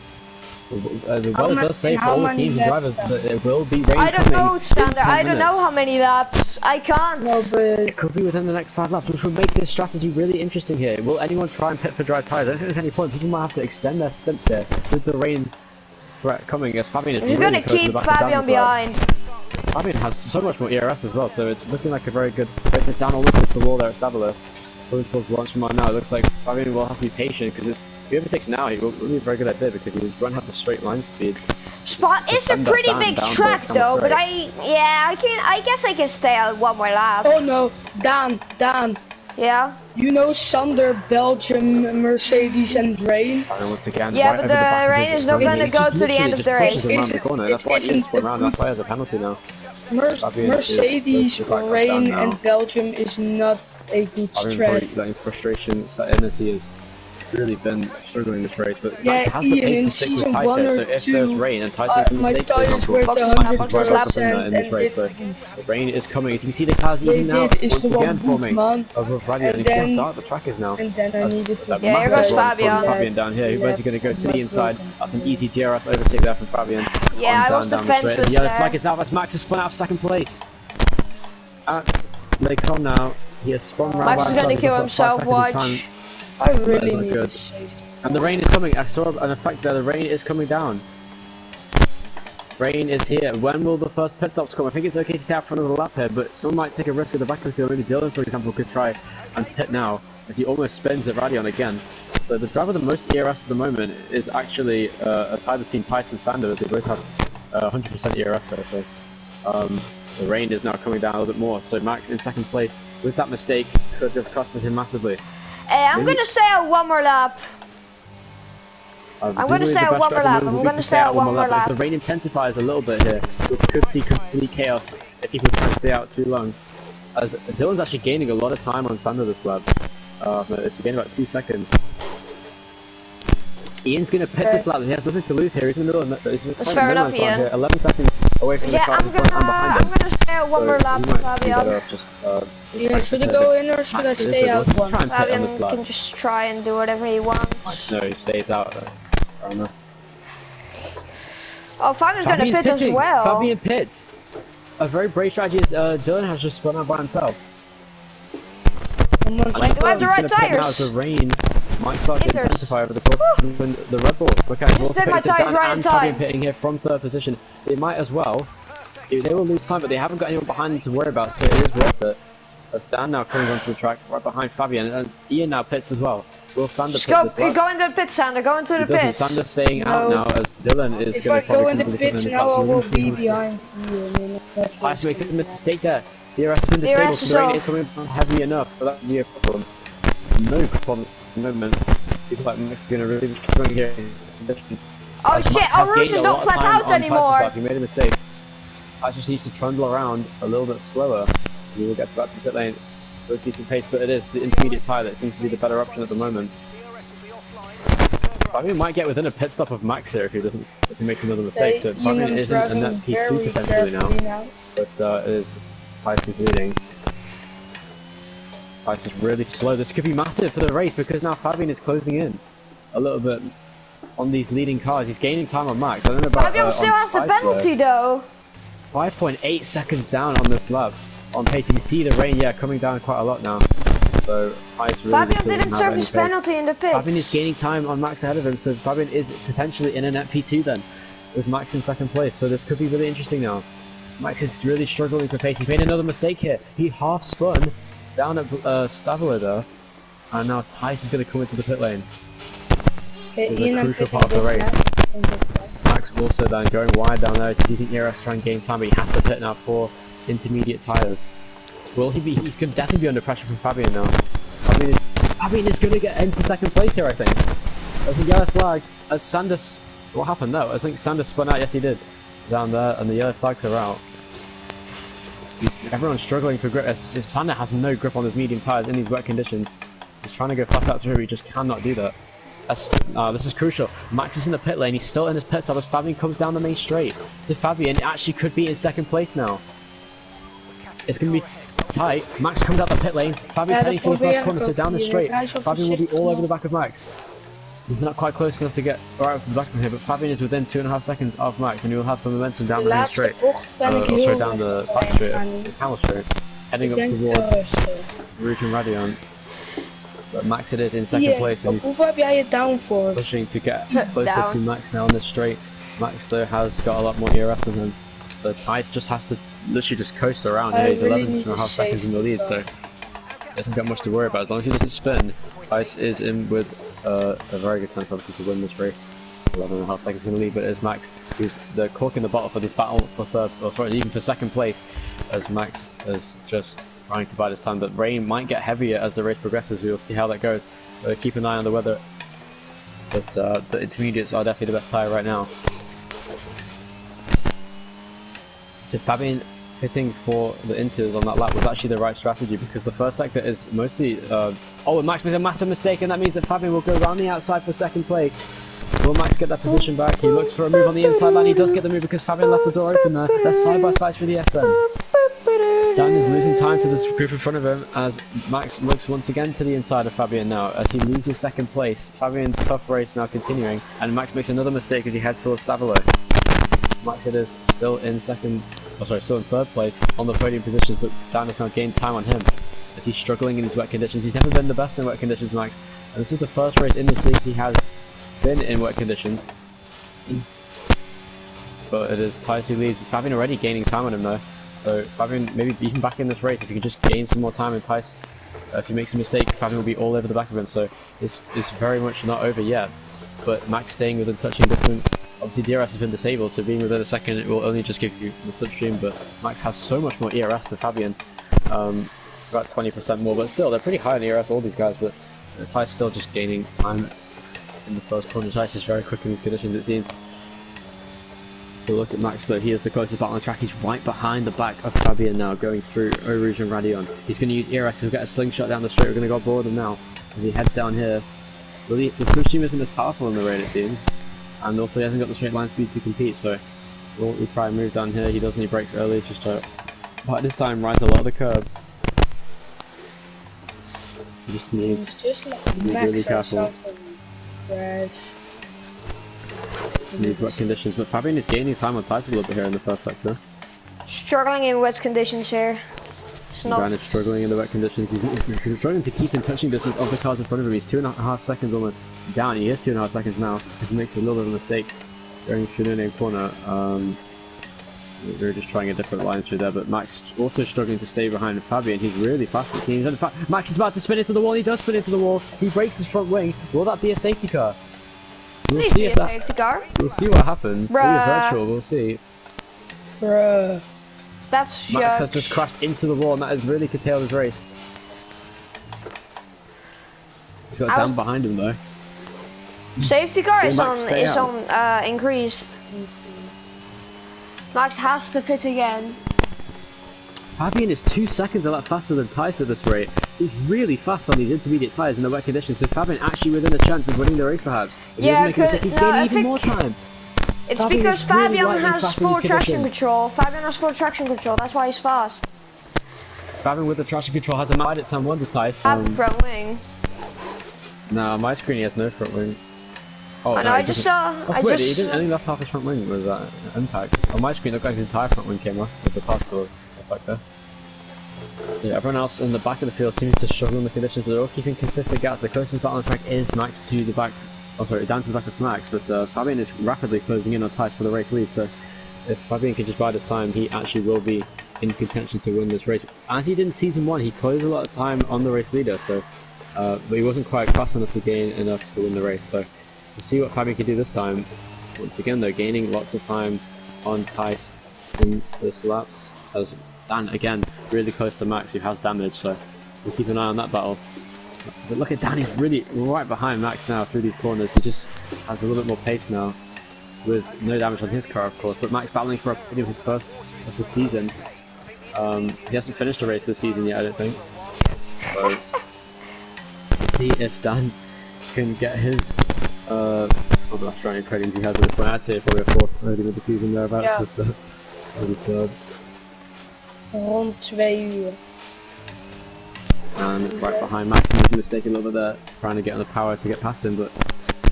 The weather does say for all the teams and drivers that it will be rain. I don't know, Sander, I don't know how many laps. I can't. No, but it could be within the next 5 laps, which would make this strategy really interesting here. Will anyone try and pit for dry tyres? I don't think there's any point. People might have to extend their stints here with the rain threat coming as Fabian is really gonna keep Fabian behind. Fabian has so much more ERS as well, so it's looking like a very good race. It's down almost against the wall there at Stabilo. Going towards launch from now, it looks like Fabian will have to be patient because if he overtakes now, he will be a very good idea because he will run at the straight line speed. Spot is a pretty big track though, but I guess I can stay out one more lap. oh no, Daan. Yeah. You know Sander, Belgium, Mercedes, and rain. Once again, Yeah, right but the rain is not gonna go to the end of the race. That's why he spun around. That's why there's a penalty now. Mercedes, rain, and Belgium is not a good stretch. That frustration, energy has really been struggling this race, but yeah, Max has the pace to stick with Tyson, so if there's rain and Tyson makes a mistake, for example, in this race, so the rain is coming. As you can see the cars even now, once again forming over Fabian, and you see how dark the track is now. And then I needed to yeah, here goes Fabian. Fabian down here, who's basically going to go to the inside. That's an easy DRS overtake there from Fabian. Yeah, I was defenseless the yellow flag is out, as Max has spun out of second place. At Lake Home now, he has spun round. Max is going to kill himself, watch. I really need to save. And the rain is coming. I saw an effect there. The rain is coming down. Rain is here. When will the first pit stops come? I think it's okay to stay out front of the lap here, but someone might take a risk at the back of the field. Maybe Dylan, for example, could try and pit now as he almost spins at Radion again. So the driver with the most ERS at the moment is actually a tie between Tyson and Sander. They both have 100% ERS there. So the rain is now coming down a little bit more. So Max in second place with that mistake could have costed him massively. Hey, I'm gonna stay out one more lap. I'm gonna stay out one more lap. I'm gonna stay out one more lap. If the rain intensifies a little bit here, this could see complete chaos if people try to stay out too long. As Dylan's actually gaining a lot of time on Sander this lap. It's gaining about 2 seconds. Ian's gonna pit this lap. He has nothing to lose here. He's in the middle of That's fair enough, Ian. Here, 11 seconds away from the car in front and behind him. I'm gonna stay out one more lap, Fabian. Yeah, should I go in or should I stay out one? Fabian can just try and do whatever he wants. No, he stays out. I don't know. Oh, Fabian's gonna pit as well. Fabian pits. A very brave strategy is Dylan has just spun out by himself. Wait, do I have the right tires? The rain might start to intensify over the course of the Red Bull. Look at it. My tires right in time. Fabian pitting here from third position. They might as well. They will lose time, but they haven't got anyone behind them to worry about, so it is worth it. As Daan now coming onto the track right behind Fabian, and Ian now pits as well. Will Sander pit this lap? Go into the pit, Sander. Go into the pit. Sander staying out now as Dylan is going to probably go in the pits now, I will be behind you. Tyson makes a mistake there. The DRS has been disabled, so the rain is coming down heavy enough, but that would be a problem. No problem at the moment. People like Max are going to really be struggling here in conditions. Oh shit, our roof is not flat out anymore. He made a mistake. I just needs to trundle around a little bit slower. We will get back to the pit lane with decent pace, but it is the intermediate tyre that seems to be the better option at the moment. Fabian might get within a pit stop of Max here if he makes another mistake. So Fabian isn't a net P2 potentially now, but it is Tyson's leading. Tyson's really slow. This could be massive for the race because now Fabian is closing in a little bit on these leading cars. He's gaining time on Max. I don't know about Fabian still has the penalty though. 5.8 seconds down on this lap. On pace, you can see the rain, coming down quite a lot now. So, Fabian didn't serve his penalty in the pits. Fabian is gaining time on Max ahead of him, so Fabian is potentially in a net P2 then, with Max in second place. So this could be really interesting now. Max is really struggling for pace. He made another mistake here. He half spun down at Stavilo there, and now Tice is going to come into the pit lane. Okay, Ian, a crucial part of the race. Max also then going wide down there, using ERS to try and gain time, but he has to pit now for intermediate tyres. Will he be? He's going to definitely be under pressure from Fabian now. Fabian is going to get into second place here, I think. There's a yellow flag as Sander. What happened? No, I think Sander spun out. Yes, he did. Down there, and the yellow flags are out. Everyone's struggling for grip. Sander has no grip on his medium tyres in these wet conditions. He's trying to go flat out through, he just cannot do that. This is crucial. Max is in the pit lane. He's still in his pit stop as Fabian comes down the main straight. So Fabian actually could be in second place now. It's going to be tight. Max comes out the pit lane. Fabian's heading for the first corner, so down the straight. Fabian will be all over the back of Max. He's not quite close enough to get right up to the back of him, but Fabian is within 2.5 seconds of Max, and he will have the momentum down the main straight. Sorry, down the back straight, the camel straight, heading up towards Rouge and Radion. But Max it is in second place, and he's pushing to get closer to Max now on this straight. Max though has got a lot more ERS than him, so Tice just has to literally just coast around here. He's 11.5 seconds in the lead, so he hasn't got much to worry about. As long as he doesn't spin, Tice is in with a very good chance obviously to win this race. 11.5 seconds in the lead, but it's Max who's the cork in the bottle for this battle for third, or sorry, even for second place, as Max is just trying to buy this time. But rain might get heavier as the race progresses. We will see how that goes. Keep an eye on the weather, but the intermediates are definitely the best tyre right now. So Fabian hitting for the inters on that lap was actually the right strategy, because the first sector is mostly oh, and Max made a massive mistake, and that means that Fabian will go around the outside for second place. Will Max get that position back? He looks for a move on the inside line. He does get the move because Fabian left the door open there. They're side by side through the S-bend. Daan is losing time to this group in front of him as Max looks once again to the inside of Fabian now as he loses second place. Fabian's tough race now continuing, and Max makes another mistake as he heads towards Stavelo. Max it is still in second, oh sorry, still in third place on the podium positions, but Daan has now gained time on him as he's struggling in these wet conditions. He's never been the best in wet conditions, Max, and this is the first race in this league he has been in wet conditions. But it is Tice who leads. Fabian already gaining time on him though, so Fabian maybe even back in this race if he can just gain some more time, and Tice, if he makes a mistake, Fabian will be all over the back of him. So it's very much not over yet, but Max staying within touching distance. Obviously DRS has been disabled, so being within a second it will only just give you the slipstream, but Max has so much more ERS than Fabian, about 20% more, but still they're pretty high in ERS, all these guys. But Tice still just gaining time in the first corner. Tice is very quick in these conditions, it seems. So look at Max though, he is the closest back on the track. He's right behind the back of Fabian now, going through Eau Rouge and Radion. He's going to use ERS, he'll get a slingshot down the straight. We're going to go aboard him now as he heads down here. Really, the slipstream isn't as powerful in the rain, it seems, and also he hasn't got the straight line speed to compete, so we'll try and move down here. He doesn't, he brakes early just to, but this time rides a lot of the curb. He just needs to be really careful. Needs wet conditions, but Fabian is gaining time on Tice a little bit here in the first sector. Struggling in wet conditions here. Daan is struggling in the wet conditions. He's struggling to keep in touching distance of the cars in front of him. He's 2.5 seconds almost down. He is 2.5 seconds now. He makes a little bit of a mistake going through the name corner. We're just trying a different line through there, but Max also struggling to stay behind Fabian. He's really fast, it seems. And in fact, Max is about to spin into the wall. He does spin into the wall. He breaks his front wing. Will that be a safety car? We'll see if that. Safety car. We'll see what happens. It'll be virtual. We'll see. Bruh. That's Max has just crashed into the wall, and that has really curtailed his race. He's got Daan behind him though. Safety car is on increased. Max has to pit again. Fabian is 2 seconds a lot faster than Tice at this rate. He's really fast on these intermediate tyres in the wet conditions, so Fabian actually within a chance of winning the race perhaps. If yeah, he's gaining even more time. It's because Fabian has full traction control. Fabian has full traction control, that's why he's fast. Fabian with the traction control has a mad at time 1 this Tice. Front wing. No, my screen he has no front wing. Oh, no, I just saw. He didn't only lost half his front wing with that impact. On my screen, it looked like his entire front wing came off with the particle effect there. Yeah, everyone else in the back of the field seems to struggle in the conditions, but they're all keeping consistent gaps. The closest battle on the track is Max to the back. Oh, sorry, down to the back of Max, but Fabian is rapidly closing in on Tice for the race lead. So if Fabian can just buy this time, he actually will be in contention to win this race. As he did in season 1, he closed a lot of time on the race leader, so but he wasn't quite fast enough to gain enough to win the race. So we'll see what Fabian can do this time. Once again, they're gaining lots of time on Tice in this lap, as Daan again really close to Max, who has damage. So we'll keep an eye on that battle. But look at Daan, he's really right behind Max now through these corners. He just has a little bit more pace now, with no damage on his car, of course. But Max battling for a podium his first of the season. He hasn't finished a race this season yet, I don't think. So we'll see if Daan can get his I'm not sure how many podiums he has at this point. I'd say probably a 4th podium of the season thereabouts. Ja. But, maybe 3rd. Rond 2 uur. And right behind Max, he made a mistake a little bit there, trying to get on the power to get past him, but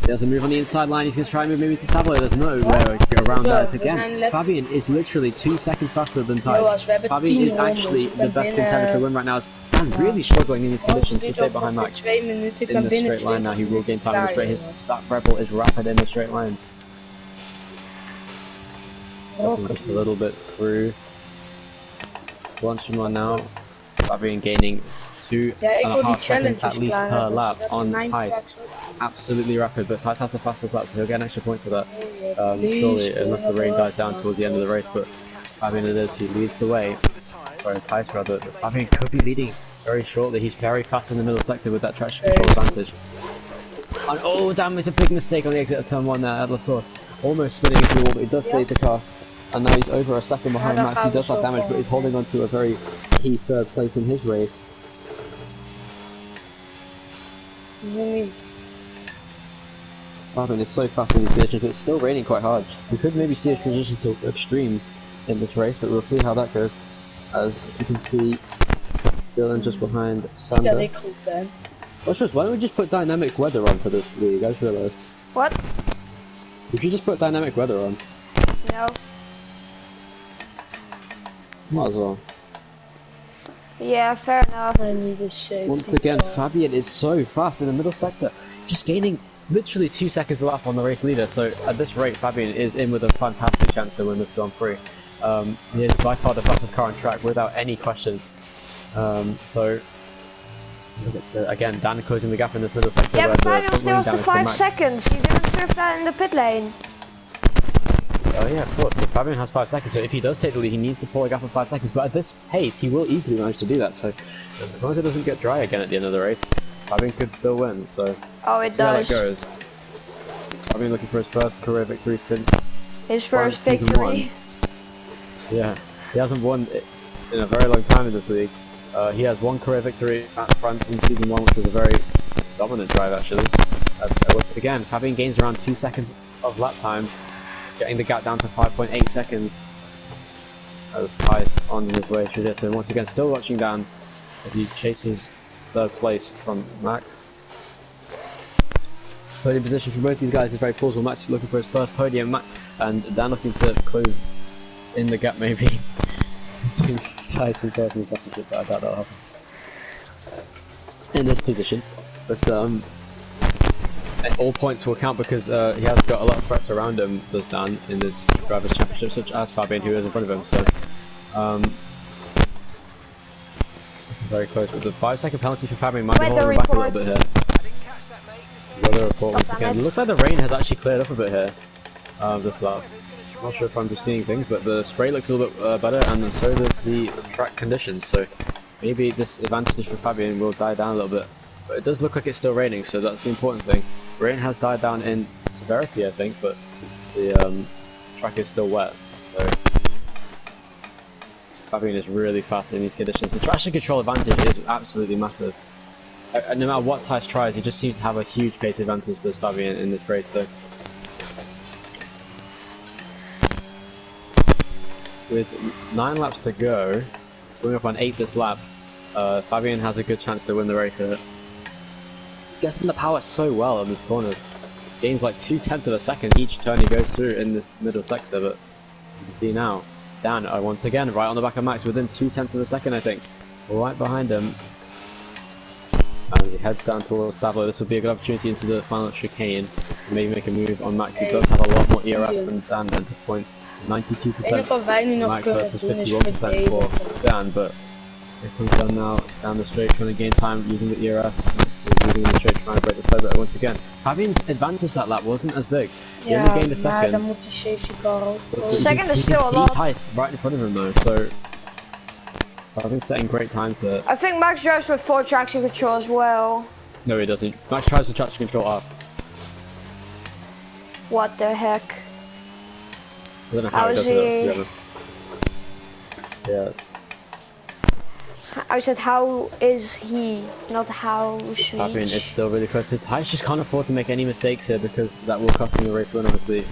he has a move on the inside line. He's going to try and move maybe to Savo. There's no way to get around that again. Fabian is literally 2 seconds faster than Thijs. Fabian is actually the best contender to win right now. And really struggling in these conditions to stay behind Max. In the straight line now, he will gain time in the straight. That Rebel is rapid in the straight line. Just a little bit through. Launching one now. Fabian gaining 2.5 seconds at least per lap on Thijs. Absolutely rapid, but Thijs has the fastest lap, so he'll get an extra point for that. Surely, unless the rain dies down towards the end of the race, but Fabian it is who leads the way. Sorry, Thijs rather, but Fabian could be leading very shortly. He's very fast in the middle sector with that traction control advantage. And oh damn, it's a big mistake on the exit of turn 1 there at La Source. Almost spinning into the wall, but he does save the car. And now he's over a second behind Max. He does have damage, but he's holding on to a very key 3rd place in his race. Fabian is so fast in these conditions, but it's still raining quite hard. We could maybe see a transition to extremes in this race, but we'll see how that goes. As you can see, Dylan just behind Sander. Why don't we just put dynamic weather on for this league? I just realised. What? We should just put dynamic weather on. No. Might as well. Yeah, fair enough. Once again, Fabian is so fast in the middle sector, just gaining literally 2 seconds a lap on the race leader. So at this rate, Fabian is in with a fantastic chance to win this Grand Prix. He is by far the fastest car on track without any question. So again, Dan closing the gap in this middle sector. Yeah, but Fabian still has the 5 seconds. You didn't serve that in the pit lane. Oh yeah, of course. So Fabian has 5 seconds, so if he does take the lead, he needs to pull a gap of 5 seconds. But at this pace, he will easily manage to do that. So as long as it doesn't get dry again at the end of the race, Fabian could still win. So oh, it see how that does. goes. Fabian looking for his first career victory since his first season victory. 1. Yeah, he hasn't won in a very long time in this league. He has 1 career victory at front in season 1, which was a very dominant drive actually. Once again, Fabian gains around 2 seconds of lap time, getting the gap down to 5.8 seconds as Thijs on his way through this. And once again, still watching down as he chases 3rd place from Max. Podium position for both these guys is very plausible. Max is looking for his first podium, and Dan looking to close in the gap maybe to Tyson personal championship, but I doubt that'll happen in this position. But all points will count because he has got a lot of threats around him, does Dan, in this Drivers' Championship, such as Fabian, who is in front of him. So very close, but the 5-second penalty for Fabian might be holding him back a little bit here. Weather report once again. It looks like the rain has actually cleared up a bit here this lap. I'm not sure if I'm just seeing things, but the spray looks a little bit better, and so does the track conditions. So maybe this advantage for Fabian will die down a little bit. But it does look like it's still raining, so that's the important thing. Rain has died down in severity, I think, but the track is still wet. So Fabian is really fast in these conditions. The traction control advantage is absolutely massive. No matter what Thijs tries, he just seems to have a huge pace advantage, does Fabian, in this race. So with 9 laps to go, going up on 8th this lap, Fabian has a good chance to win the race here. Guessing the power so well on these corners. Gains like 0.2 of a second each turn he goes through in this middle sector, but you can see now, Dan once again right on the back of Max within 0.2 of a second, I think. Right behind him. And he heads down towards Pablo. This will be a good opportunity into the final chicane to maybe make a move on Max, who does have a lot more ERS than Dan at this point. 92% Max versus 51% for Dan, but here comes Dan now down the straight, trying to gain time using the ERS. Max is moving in the straight, trying to break the play, but once again, Fabian's advantage that lap wasn't as big. He only gained a second. Dan moet die safety car ook. Second is still a lot. Thijs right in front of him though, so Fabian's setting great times here. I think Max drives with 4 traction control as well. No, he doesn't. Max tries to traction control up. What the heck? I don't know how he does it. Yeah. I said, how is he? Not how sweet. Fabian, it's still really close. Tice just can't afford to make any mistakes here because that will cost him the race win, obviously.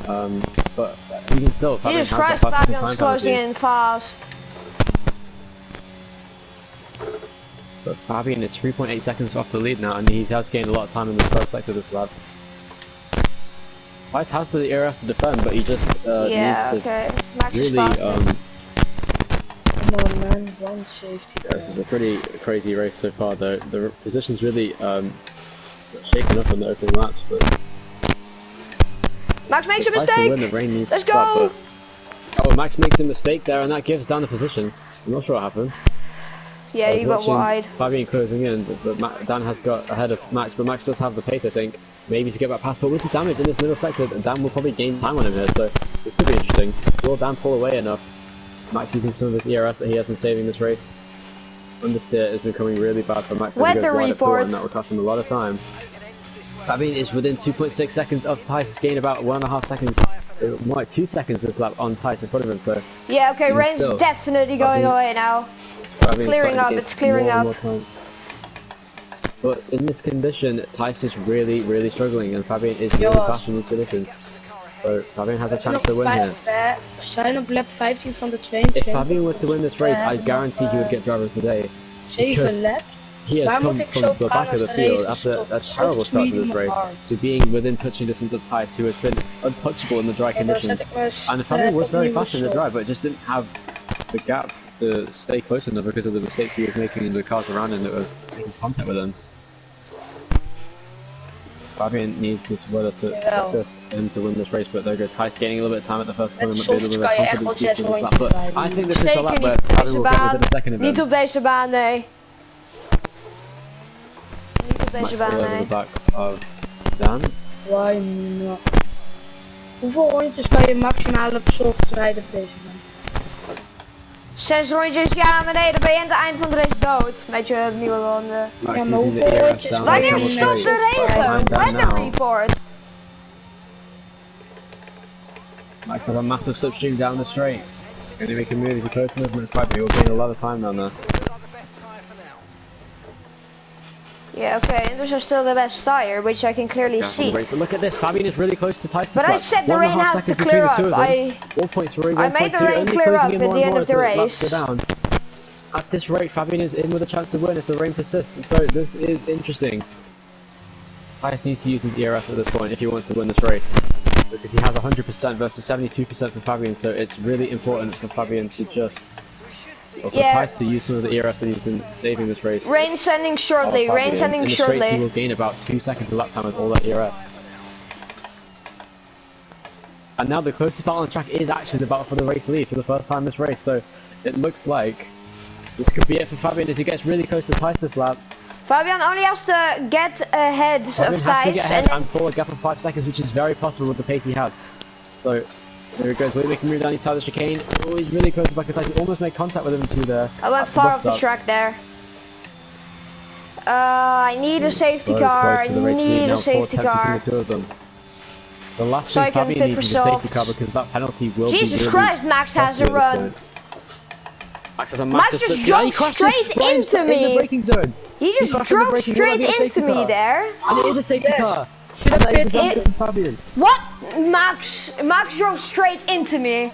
But he can still. Jesus Christ, Fabian's closing in fast. But Fabian is 3.8 seconds off the lead now, and he has gained a lot of time in the first sector of this lap. Tice has the ERS to defend, but he just needs to really. Come on, man, one safety. This is a pretty crazy race so far, though. The position's really shaken up in the opening laps, but Max makes a mistake. Win, the rain needs Let's to go. Stop, oh, Max makes a mistake there, and that gives Daan the position. I'm not sure what happened. Yeah, he went wide. Fabian closing in, but Daan has got ahead of Max, but Max does have the pace, I think. Maybe to get back past, but with the damage in this middle sector, Daan will probably gain time on him here, so this could be interesting. Will Daan pull away enough? Max using some of his ERS that he has been saving this race. Understeer is becoming really bad for Max. Weather report. And that will cost him a lot of time. Fabian is within 2.6 seconds of Tice. He's gained about 1.5 seconds, more like 2 seconds this lap on Tice in front of him. So yeah, okay, rain's definitely going away now. It's clearing up. It's clearing up. But in this condition, Tice is really, really struggling, and Fabian is really fast in these conditions. So Fabian has a chance to win here. We zijn op lap 15 van de 22. If Fabian were to win this race, I guarantee he would get driver of the day. 7 laps. He has come from the back of the field after a terrible start to this race to being within touching distance of Tice, who has been untouchable in the dry conditions. And Fabian was very fast in the dry, but just didn't have the gap to stay close enough because of the mistakes he was making in the cars around him that were making contact with him. Fabian needs this weather to assist him to win this race, but there goes Tice gaining a little bit of time at the first corner. But I think this is the lap where Fabian will get within a second of him. Niet op deze baan, nee. Niet op deze baan, nee. The back of Daan. Why not? Hoeveel rondjes kan je maximaal op softs rijden op deze baan? 6 rondjes, ja, maar nee, dan ben je aan het eind van de race dood. Met je nieuwe ronde. Ja, maar hoeveel rondjes? Wanneer stopt de regen? Weather report. Max has a massive slipstream down the straight. Going to make a move if he close enough, but it's fine, but he'll gain a lot of time down there. Yeah, okay, and those are still the best tire, which I can clearly see. But look at this, Fabian is really close to Tice. But I said the rain has to clear up. I made the rain clear up at the end of the race. At this rate, Fabian is in with a chance to win if the rain persists, so this is interesting. Tice needs to use his ERS at this point if he wants to win this race. Because he has 100% versus 72% for Fabian, so it's really important for Fabian to just... Or for Tice to use some of the ERS that he's been saving this race. Rain sending shortly, rain sending shortly. Straight, he will gain about 2 seconds of lap time with all that ERS. And now the closest battle on the track is actually the battle for the race lead for the first time this race, so it looks like this could be it for Fabian as he gets really close to Tice this lap. Fabian only has to get ahead of Tice. Fabian has to get ahead and pull a gap of 5 seconds, which is very possible with the pace he has. So there he goes, will he make a move down inside the chicane? Oh, he's really close to back of Tice. He almost made contact with him through there. I went far off the track there. I need a safety car. I need a safety car. The last thing Fabian needs is a safety car because that penalty will be Jesus Christ, Max has a run. Max has a massive just drove straight into me. He just drove straight into me there. And it is a safety car. That is for Fabian. What? Max drove straight into me.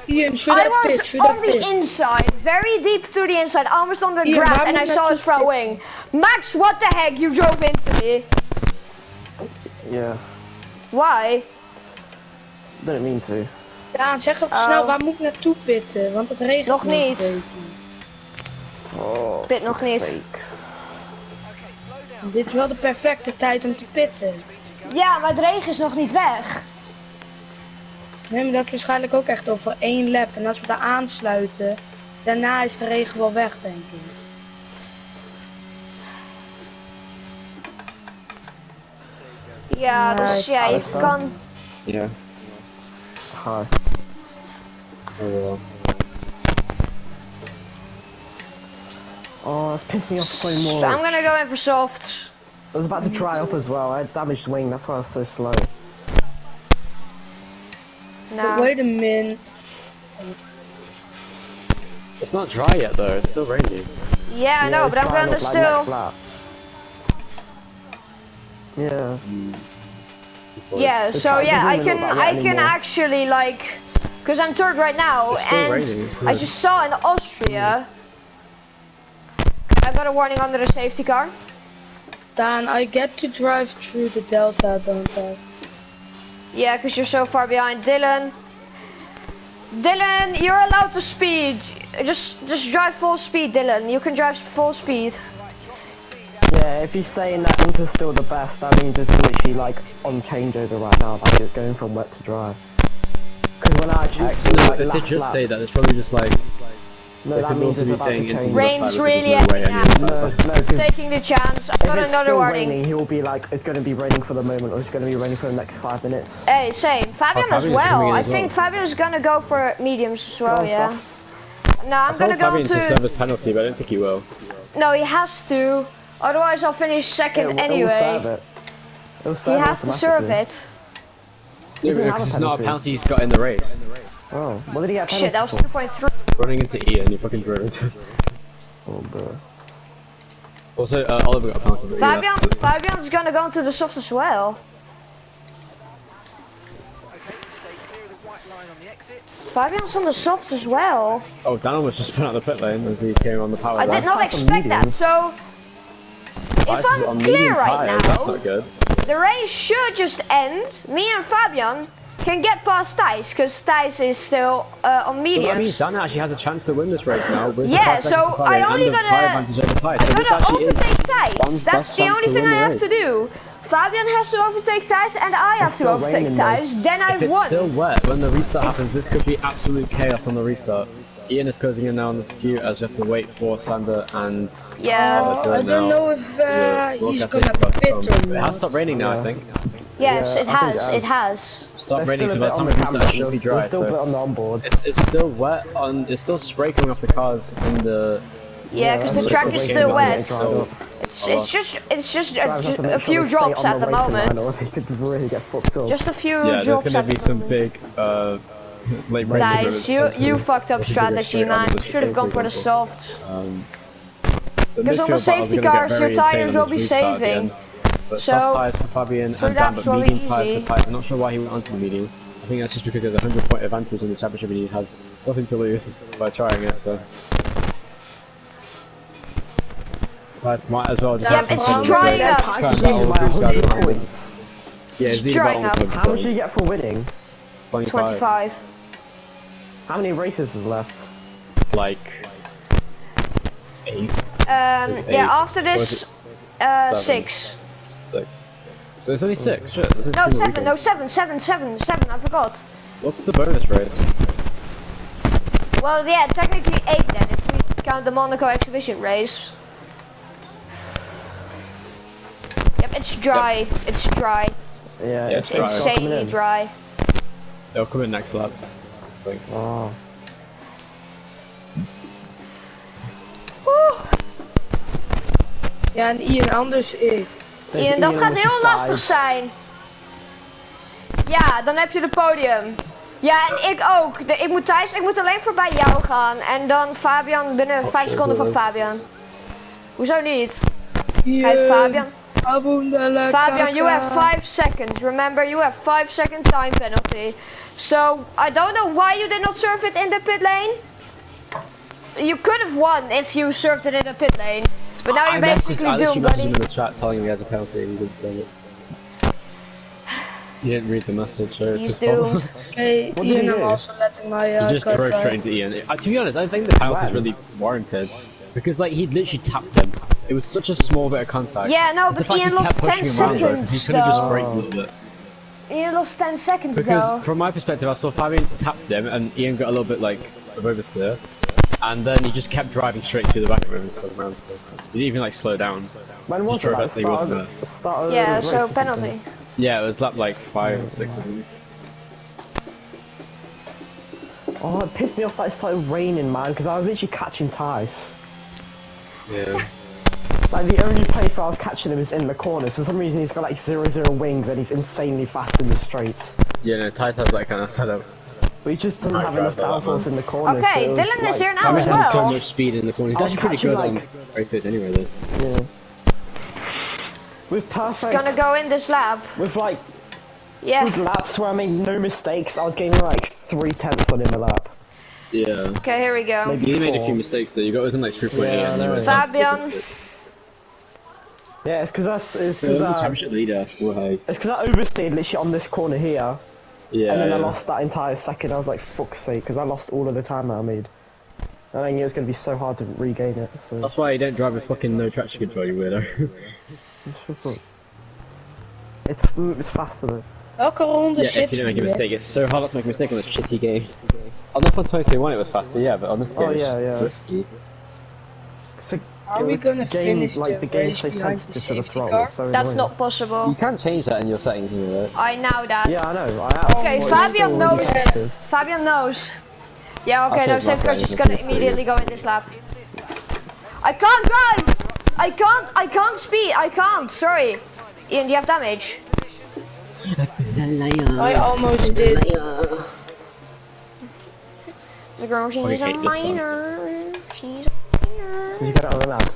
Ian, I was on the inside, very deep to the inside, almost on the grass, and I saw his front wing. Max, what the heck? You drove into me. Yeah. Why? Didn't mean to. Daan, zeg even snel, waar moet ik naartoe pitten? Want het regent nog niet. Oh, pit nog niet. Dit is wel de perfecte tijd om te pitten. Ja, maar het regen is nog niet weg. Nee, maar dat is waarschijnlijk ook echt over 1 lap. En als we daar aansluiten, daarna is de regen wel weg, denk ik. Ja, dus ja, je kan... Ja. Hi. Oh, it's pissed me off so more. So I'm gonna go in for softs. I was about to try up as well. I had damaged wing, that's why I was so slow. No. Wait a minute. It's not dry yet though, it's still raining. Yeah, I know, but I'm gonna still. Yeah. Yeah, so yeah, I can actually like, cause I'm third right now, and raining. I just saw in Austria. I got a warning under the safety car. Daan, I get to drive through the delta, don't I? Yeah, cause you're so far behind, Dylan. Dylan, you're allowed to speed. Just drive full speed, Dylan. You can drive full speed. Yeah, if you're saying that Inter's still the best, that means it's literally like on changeover right now. Like it's going from wet to dry. Because when I checked, it was, like, if they just say that, it's probably just like. No, they that could means also it's be about saying to into change. Rain's really no way heavy No, because Taking the chance. I've if got it's another still warning. raining, he'll be like, it's going to be raining for the moment, or it's going to be raining for the next 5 minutes. Hey, same. Fabian as Fabian's well. coming in I as think well. Fabian's gonna go for mediums as well, yeah. No, I'm gonna go Fabian to serve to. his penalty, but I don't think he will. No, he has to. Otherwise, I'll finish second anyway. He has to serve it. Yeah, because it's not a penalty he's got in the race. Oh, what did he get? Shit, that was 2.3. Running into Ian, you fucking drove into him. Oh, bro. Also, Oliver got a penalty. But Fabian's gonna go into the soft as well. Fabian's on the softs as well. Oh, Dan almost just spun out the pit lane as he came on the power. I did not expect that, so... If I'm clear right now, that's not good. The race should just end. Me and Fabian can get past Thijs, because Thijs is still on mediums. Well, I mean, Dan actually has a chance to win this race now. With Yeah, so I only gotta overtake Thijs. That's the only thing I have to do. Fabian has to overtake Thijs and I have to overtake Thijs, then I've won. If it's still wet when the restart happens, this could be absolute chaos on the restart. Ian is closing in now on the queue as you have to wait for Sander and... Yeah, I don't know if he's gonna pit or not. It has stopped raining now, I think. Yes, it has. Stopped raining, so by the time it restarts, it should be dry. Still a bit on the onboard. It's still wet on. It's still spray coming off the cars in the. Yeah, because the track is still wet. It's just a few drops at the moment. Just a few drops. Yeah, there's gonna be some big late rain. Guys, you fucked up strategy, man. Should have gone for the soft. Because on the safety cars, your tires will be saving. But so, soft tires for Fabian and Dan, but medium tires for Thijs. I'm not sure why he went onto the medium. I think that's just because he has a 100-point advantage in the championship and he has nothing to lose by trying it, so... Thijs might as well just have it's some drying up. Yeah, it's drying up. How much do you get for winning? 25. How many races is left? Like... 8. Yeah, after this, 6. There's only 6, shit. No, 7, I forgot. What's the bonus race? Well, yeah, technically 8 then, if we count the Monaco exhibition race. Yep, it's dry, Yep. it's dry. Yeah, it's dry. Insanely dry. They'll come in next lap, I think. Oh. Ja, en Ian anders ik. Ian, dat gaat heel lastig zijn. Ja, dan heb je de podium. Ja, en ik ook. Ik moet alleen voorbij jou gaan. En dan Fabian binnen 5 seconden van Fabian. Hoezo niet? Kijk, Fabian. Fabian, you have 5 seconds. Remember, you have 5 second time penalty. So, I don't know why you did not serve it in the pit lane. You could have won if you served it in the pit lane. But now you're basically doomed, buddy. I in the chat telling him he has a penalty and he didn't say it. You didn't read the message, so it's He's his fault. doomed. Okay, Ian, I'm also letting my He just drove straight into Ian. To be honest, I think the penalty is really warranted. Because, like, he literally tapped him. It was such a small bit of contact. Yeah, no, but Ian lost 10 seconds, he could have just braked a little bit. Ian lost 10 seconds, because though. From my perspective, I saw Fabian tapped him, and Ian got a little bit, like, of oversteer. And then he just kept driving straight through the back of him and stuff around, so he didn't even, like, slow down. When was it? Yeah, so penalty. Yeah, it was lap, like, 5 or 6 or something. Oh, it pissed me off that it started raining, man, because I was literally catching Thijs. Yeah. Like, the only place where I was catching him is in the corners. For some reason, he's got, like, 0-0 wings and he's insanely fast in the straights. Yeah, no, Thijs has that kind of setup. We just don't have enough downforce in the corner. Okay, so Dylan like, is here now as Fabian has so well. much speed in the corner. He's actually pretty good on race fit anyway though. Yeah. With perfect. It's gonna go in this lap. With like. Yeah. With laps where I made no mistakes, I was gaining like 3/10 on in the lap. Yeah. Okay, here we go. Maybe You made a 4. few mistakes though. You got within like 3.8 Yeah, and you went Fabian. Yeah, it's because it's the because championship leader. Whoa. it's because I overstayed literally on this corner here, Yeah. and then I lost that entire second. I was like, fuck's sake, because I lost all of the time that I made. And I knew it was going to be so hard to regain it. So. That's why you don't drive with fucking no traction control, you weirdo. It's faster though. Welke ronde Yeah, zit if you don't make a je? mistake, it's so hard not to make a mistake on this shitty game. On the 2021 it was faster, yeah, but on this game Oh, it's yeah, yeah. risky. Are we gonna finish like, the game race stays behind the sensitive to safety throttle, car? it's so That's annoying. not possible. You can change that in your settings, you know, right? I know that. Yeah, I know. I am. Okay, Well, Fabian it's knows. already sensitive. Fabian knows. Yeah, okay, I'll no, take my safety car's side, just gonna it's immediately go in this lap. I can't drive! I can't speed, I can't, sorry. Ian, do you have damage? I almost did. The girl, she's I a hate this one. minor. She's a minor. Did you get it on the map?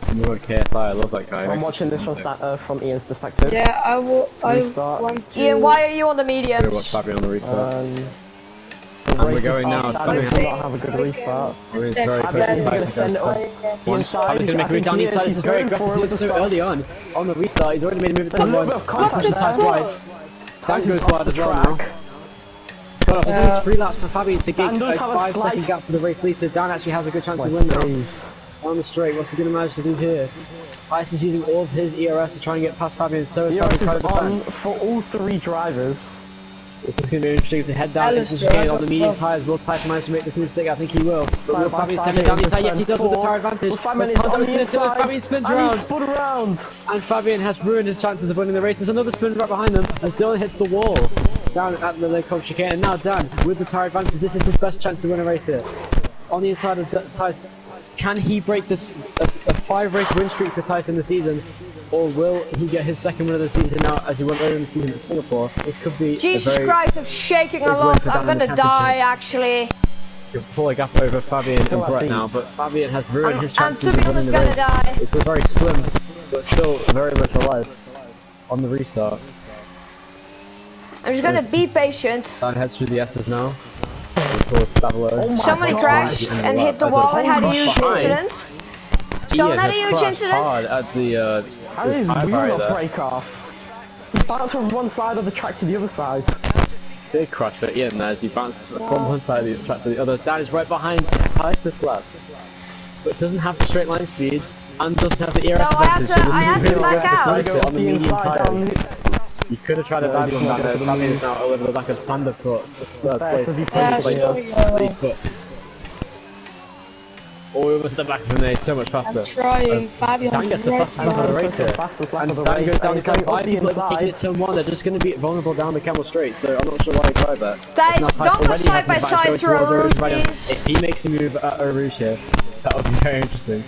I'm going KSI, I love that guy. I'm watching this from Ian's perspective. Yeah, I Restart. want to. Ian, why are you on the medium? Watch Fabian on the restart. The And we're race going is now, on. Fabian Fabian does not have a good restart. We're in very quick Fabian's to gonna Tyson send it does. up One, inside. Fabian's gonna make a move down the inside, this is very aggressive, it's so early on the restart, he's already made a move at There's a turn little 1. bit of contact Just there. has wide. Dan goes wide as well now. It's got off, there's only 3 laps for Fabian to get Dan does a have a 5-second slight- gap for the race lead, so Dan actually has a good chance My to win now. days. On the straight, what's he gonna manage to do here? Tyson is using all of his ERS to try and get past Fabian, so is ERS Fabian trying is to on defend. for all 3 drivers. This is going to be interesting to head down into the chicane on the medium tyres. Will Tyson manage to make this mistake? I think he will. But will Fabian send it down the inside? Yes, he does with the tyre advantage. There's contact with the inside. Fabian spins around. Spun around. And Fabian has ruined his chances of winning the race. There's another spin right behind them as Dylan hits the wall down at the Lake Hope chicane. And now Dan, with the tyre advantage, this is his best chance to win a race here. On the inside of Tyson, can he break this a 5-race win streak for Tyson this season? Or will he get his second win of the season now as he went earlier in the season at Singapore? This could be Jesus a very Christ, I'm shaking a big win lot. for I'm Dan in the gonna die, championship. actually. You'll pull a gap over Fabian and Brett now, but Fabian has ruined his I'm chances to be of winning honest the gonna race. die. It's a very slim, but still very much alive on the restart. I'm just gonna be patient. Dan heads through the S's now. Towards Stavolo. Somebody crashed and hit the wall and had a huge incident. Someone had a huge incident. Hard at the How did his tyre wheel barrier not there. break off? He bounced from one side of the track to the other side. Big crash, but Ian as he bounced from one side of the track to the other. Dan is right behind Tyson this lap, but doesn't have the straight line speed and doesn't have the ERS No, I had advantage. to- So this I is had to really back good out. to Tyson on the medium Down. tyre. You could have tried to dive him down there. Fabian is now over the back of Sanderfoot. Third place. to be Yeah, placed sure later. you will. Lead foot. Oh, we almost step back from there. So much faster. I'm trying. Fabian Dan gets the right fastest lap of the race here. Fastest lap And of the Dan race, goes down and inside. going up 5 the people are taking it inside. turn 1. They're just going to be vulnerable down the Camel Straight. So I'm not sure why he tried that. Guys, Now Tyson don't go already side has by the back side going through a towards the roof, Rouge right now. please. If he makes a move at a Rouge here, that would be very interesting.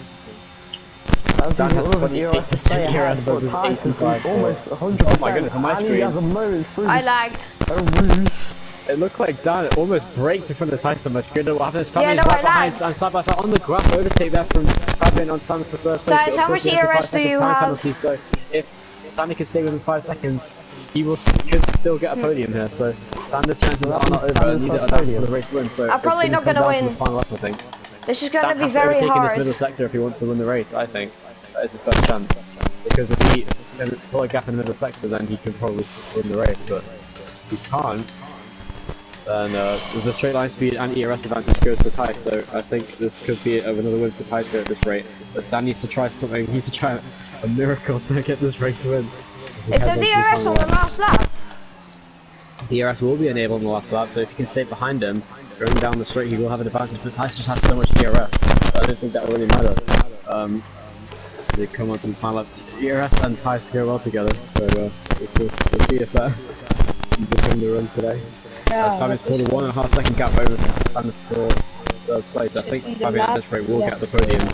Dan has 28% ERS versus 85. Almost 100%. Oh my goodness, on my And he screen. has a motor through I lagged. a roof. It looked like Dan almost braked in front of Tyson much good. What happens? Yeah, Fabian's no, I right behind lagged. and side by side on the grass overtake there from Fabian on Simon for first place. Guys, But of how course much he has the ERS 5-second do you time have? penalty, so if Sammy can stay within 5 seconds, he will could still get a podium here. So Sanders' chances are not over, and neither are Dan for the race win. So I'm probably it's not come gonna down to win. the final lap, I think. This is gonna Dan be has to very overtake in this hard. middle sector if he wants to win the race. I think that is his best chance, because if he can pull a gap in the middle sector, then he can probably win the race. But if he can't, then there's a straight line speed and ERS advantage goes to Ty, so I think this could be another win for Ty at this rate. But Dan needs to try something, he needs to try a miracle to get this race win. Is there DRS on the last lap? DRS will be enabled in the last lap, so if you can stay behind him, going down the straight he will have an advantage, but Ty just has so much DRS, I don't think that will really matter. They come on to this final lap, ERS and Ty go well together, so we'll see if that can become the run today. As Fabian's pulled a 1.5 second gap over Sanders for third place. I think Fabian at this rate will get the podium.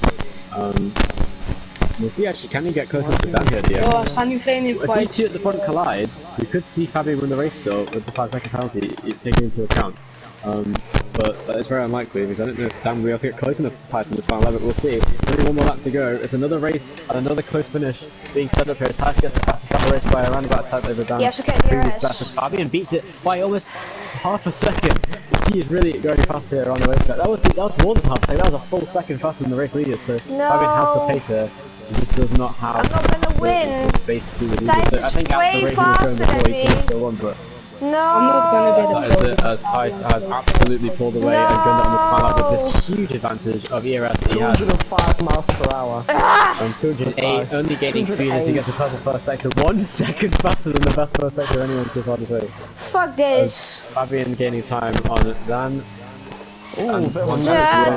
We'll see actually, can he get closer to Daan here at the end? Oh, ze gaan nu geen If these two at the front collide, we could see Fabio win the race still with the 5-second penalty taken into account. But that is very unlikely because I don't know if Daan will be able to get close enough to Tyson in this final lap, but we'll see. Only one more lap to go. It's another race and another close finish being set up here as Tyson gets the fastest lap of the race by around about a tenth over Daan. Yes, okay, Fastest. Fabian beats it by almost half a second. He is really going fast here on the racetrack. That was more than half a second. That was a full second faster than the race leader. So Fabian has the pace here. He just does not have I'm not gonna win. the space to lead. So I think way after the race he was going before he could still won, but. No. I'm not gonna get That is it, as Tice has absolutely pulled away and gunned it on this final lap with this huge advantage of ERS that he has. 205 miles per hour. And 208, only gaining speed as he gets a purple first sector, 1 second faster than the best first sector anyone so far to say. Fuck this. Fabian gaining time on Daan.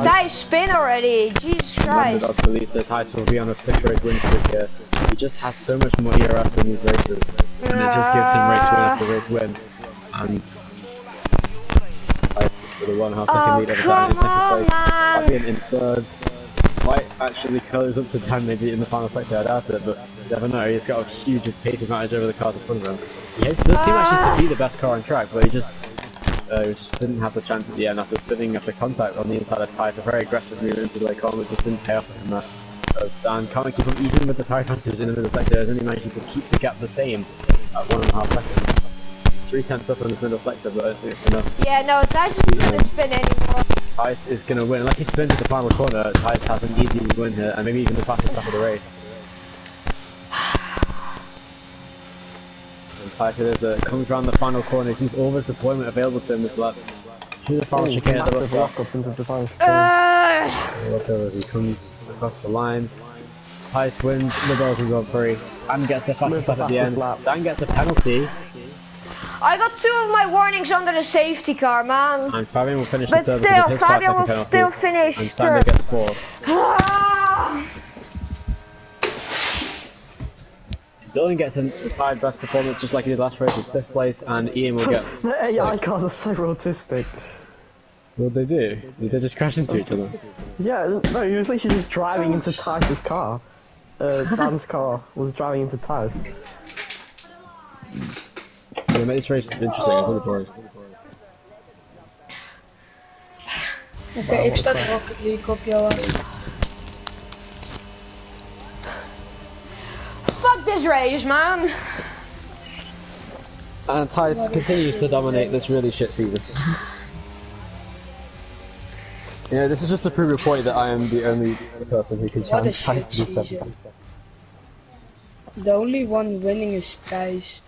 Tice spin already. Jesus Christ. Obsolete, so Tice will be on a 6-race win streak here. He just has so much more ERS in these races, and it just gives him race win after race win. And Tice with a 1.5 second lead over Daan in second place. Fabian in third. Might actually close up to Daan maybe in the final sector, I doubt it, but you never know. He's got a huge pace advantage over the cars in front of him. He does seem actually to be the best car on track, but he just didn't have the chance at the end after spinning after contact on the inside of Tice. A very aggressive move into the late corner, just didn't pay off for him there. As Daan can't keep him even with the tyre advantage in the middle sector, has only managed to keep the gap the same at 1.5 seconds. It's 3/10 up in the middle sector, but I think it's enough. Yeah, no, Tice isn't gonna spin anymore. Tice is gonna win, unless he spins at the final corner. Tice has an easy win here, and maybe even the fastest lap of the race. And Tice it is, comes around the final corner, he's all his deployment available to him this lap. Through the final chicane at the bus stop. Look over as he comes across the line. Tice wins the Belgian Grand Prix and gets the fastest lap at the end. Daan gets a penalty. I got 2 of my warnings under the safety car, man. And Fabian will finish But the third still, with his Fabian 5-second will penalty. still finish And Sander gets 4th. Dylan gets a tied best performance just like he did last race with 5th place, and Ian will get The AI cars are so autistic. What did they do? Did they just crash into each other? Yeah, no, he was literally just driving into Tice's car. Dan's car was driving into Tice. Yeah, make this race interesting, I'm looking forward. Oké, ik start Rocket League op jou. Fuck this race, man. And Tice continues to dominate this really shit season. Yeah, this is just to prove your point that I am the only person who can challenge Tice for this championship. The only one winning is Tice.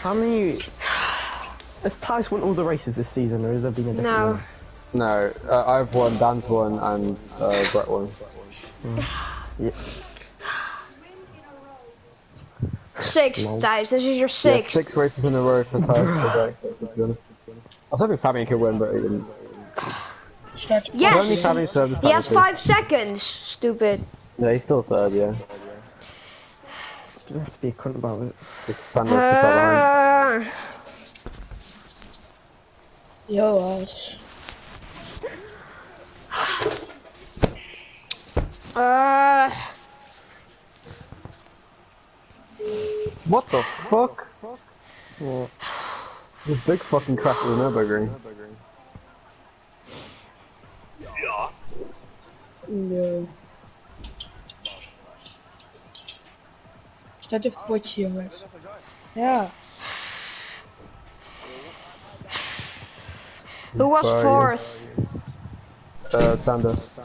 How many... Has Tice won all the races this season, or has there been a different one? No, I've won, Dan's won, and Brett won. Yeah. 6, Tice. This is your 6th. Yeah, 6 races in a row for Tice today, to be honest. I was hoping Fabian could win, but he didn't. Yes! Fabian served He has 5 seconds, stupid. Yeah, he's still 3rd, yeah. You don't have to be a cunt about it. Just Sanders too far behind. Joas. What the fuck? What? This big fucking crash with the Nürburgring. Nee. Staat even potje, jongens. Ja. Who was 4th? Sanders.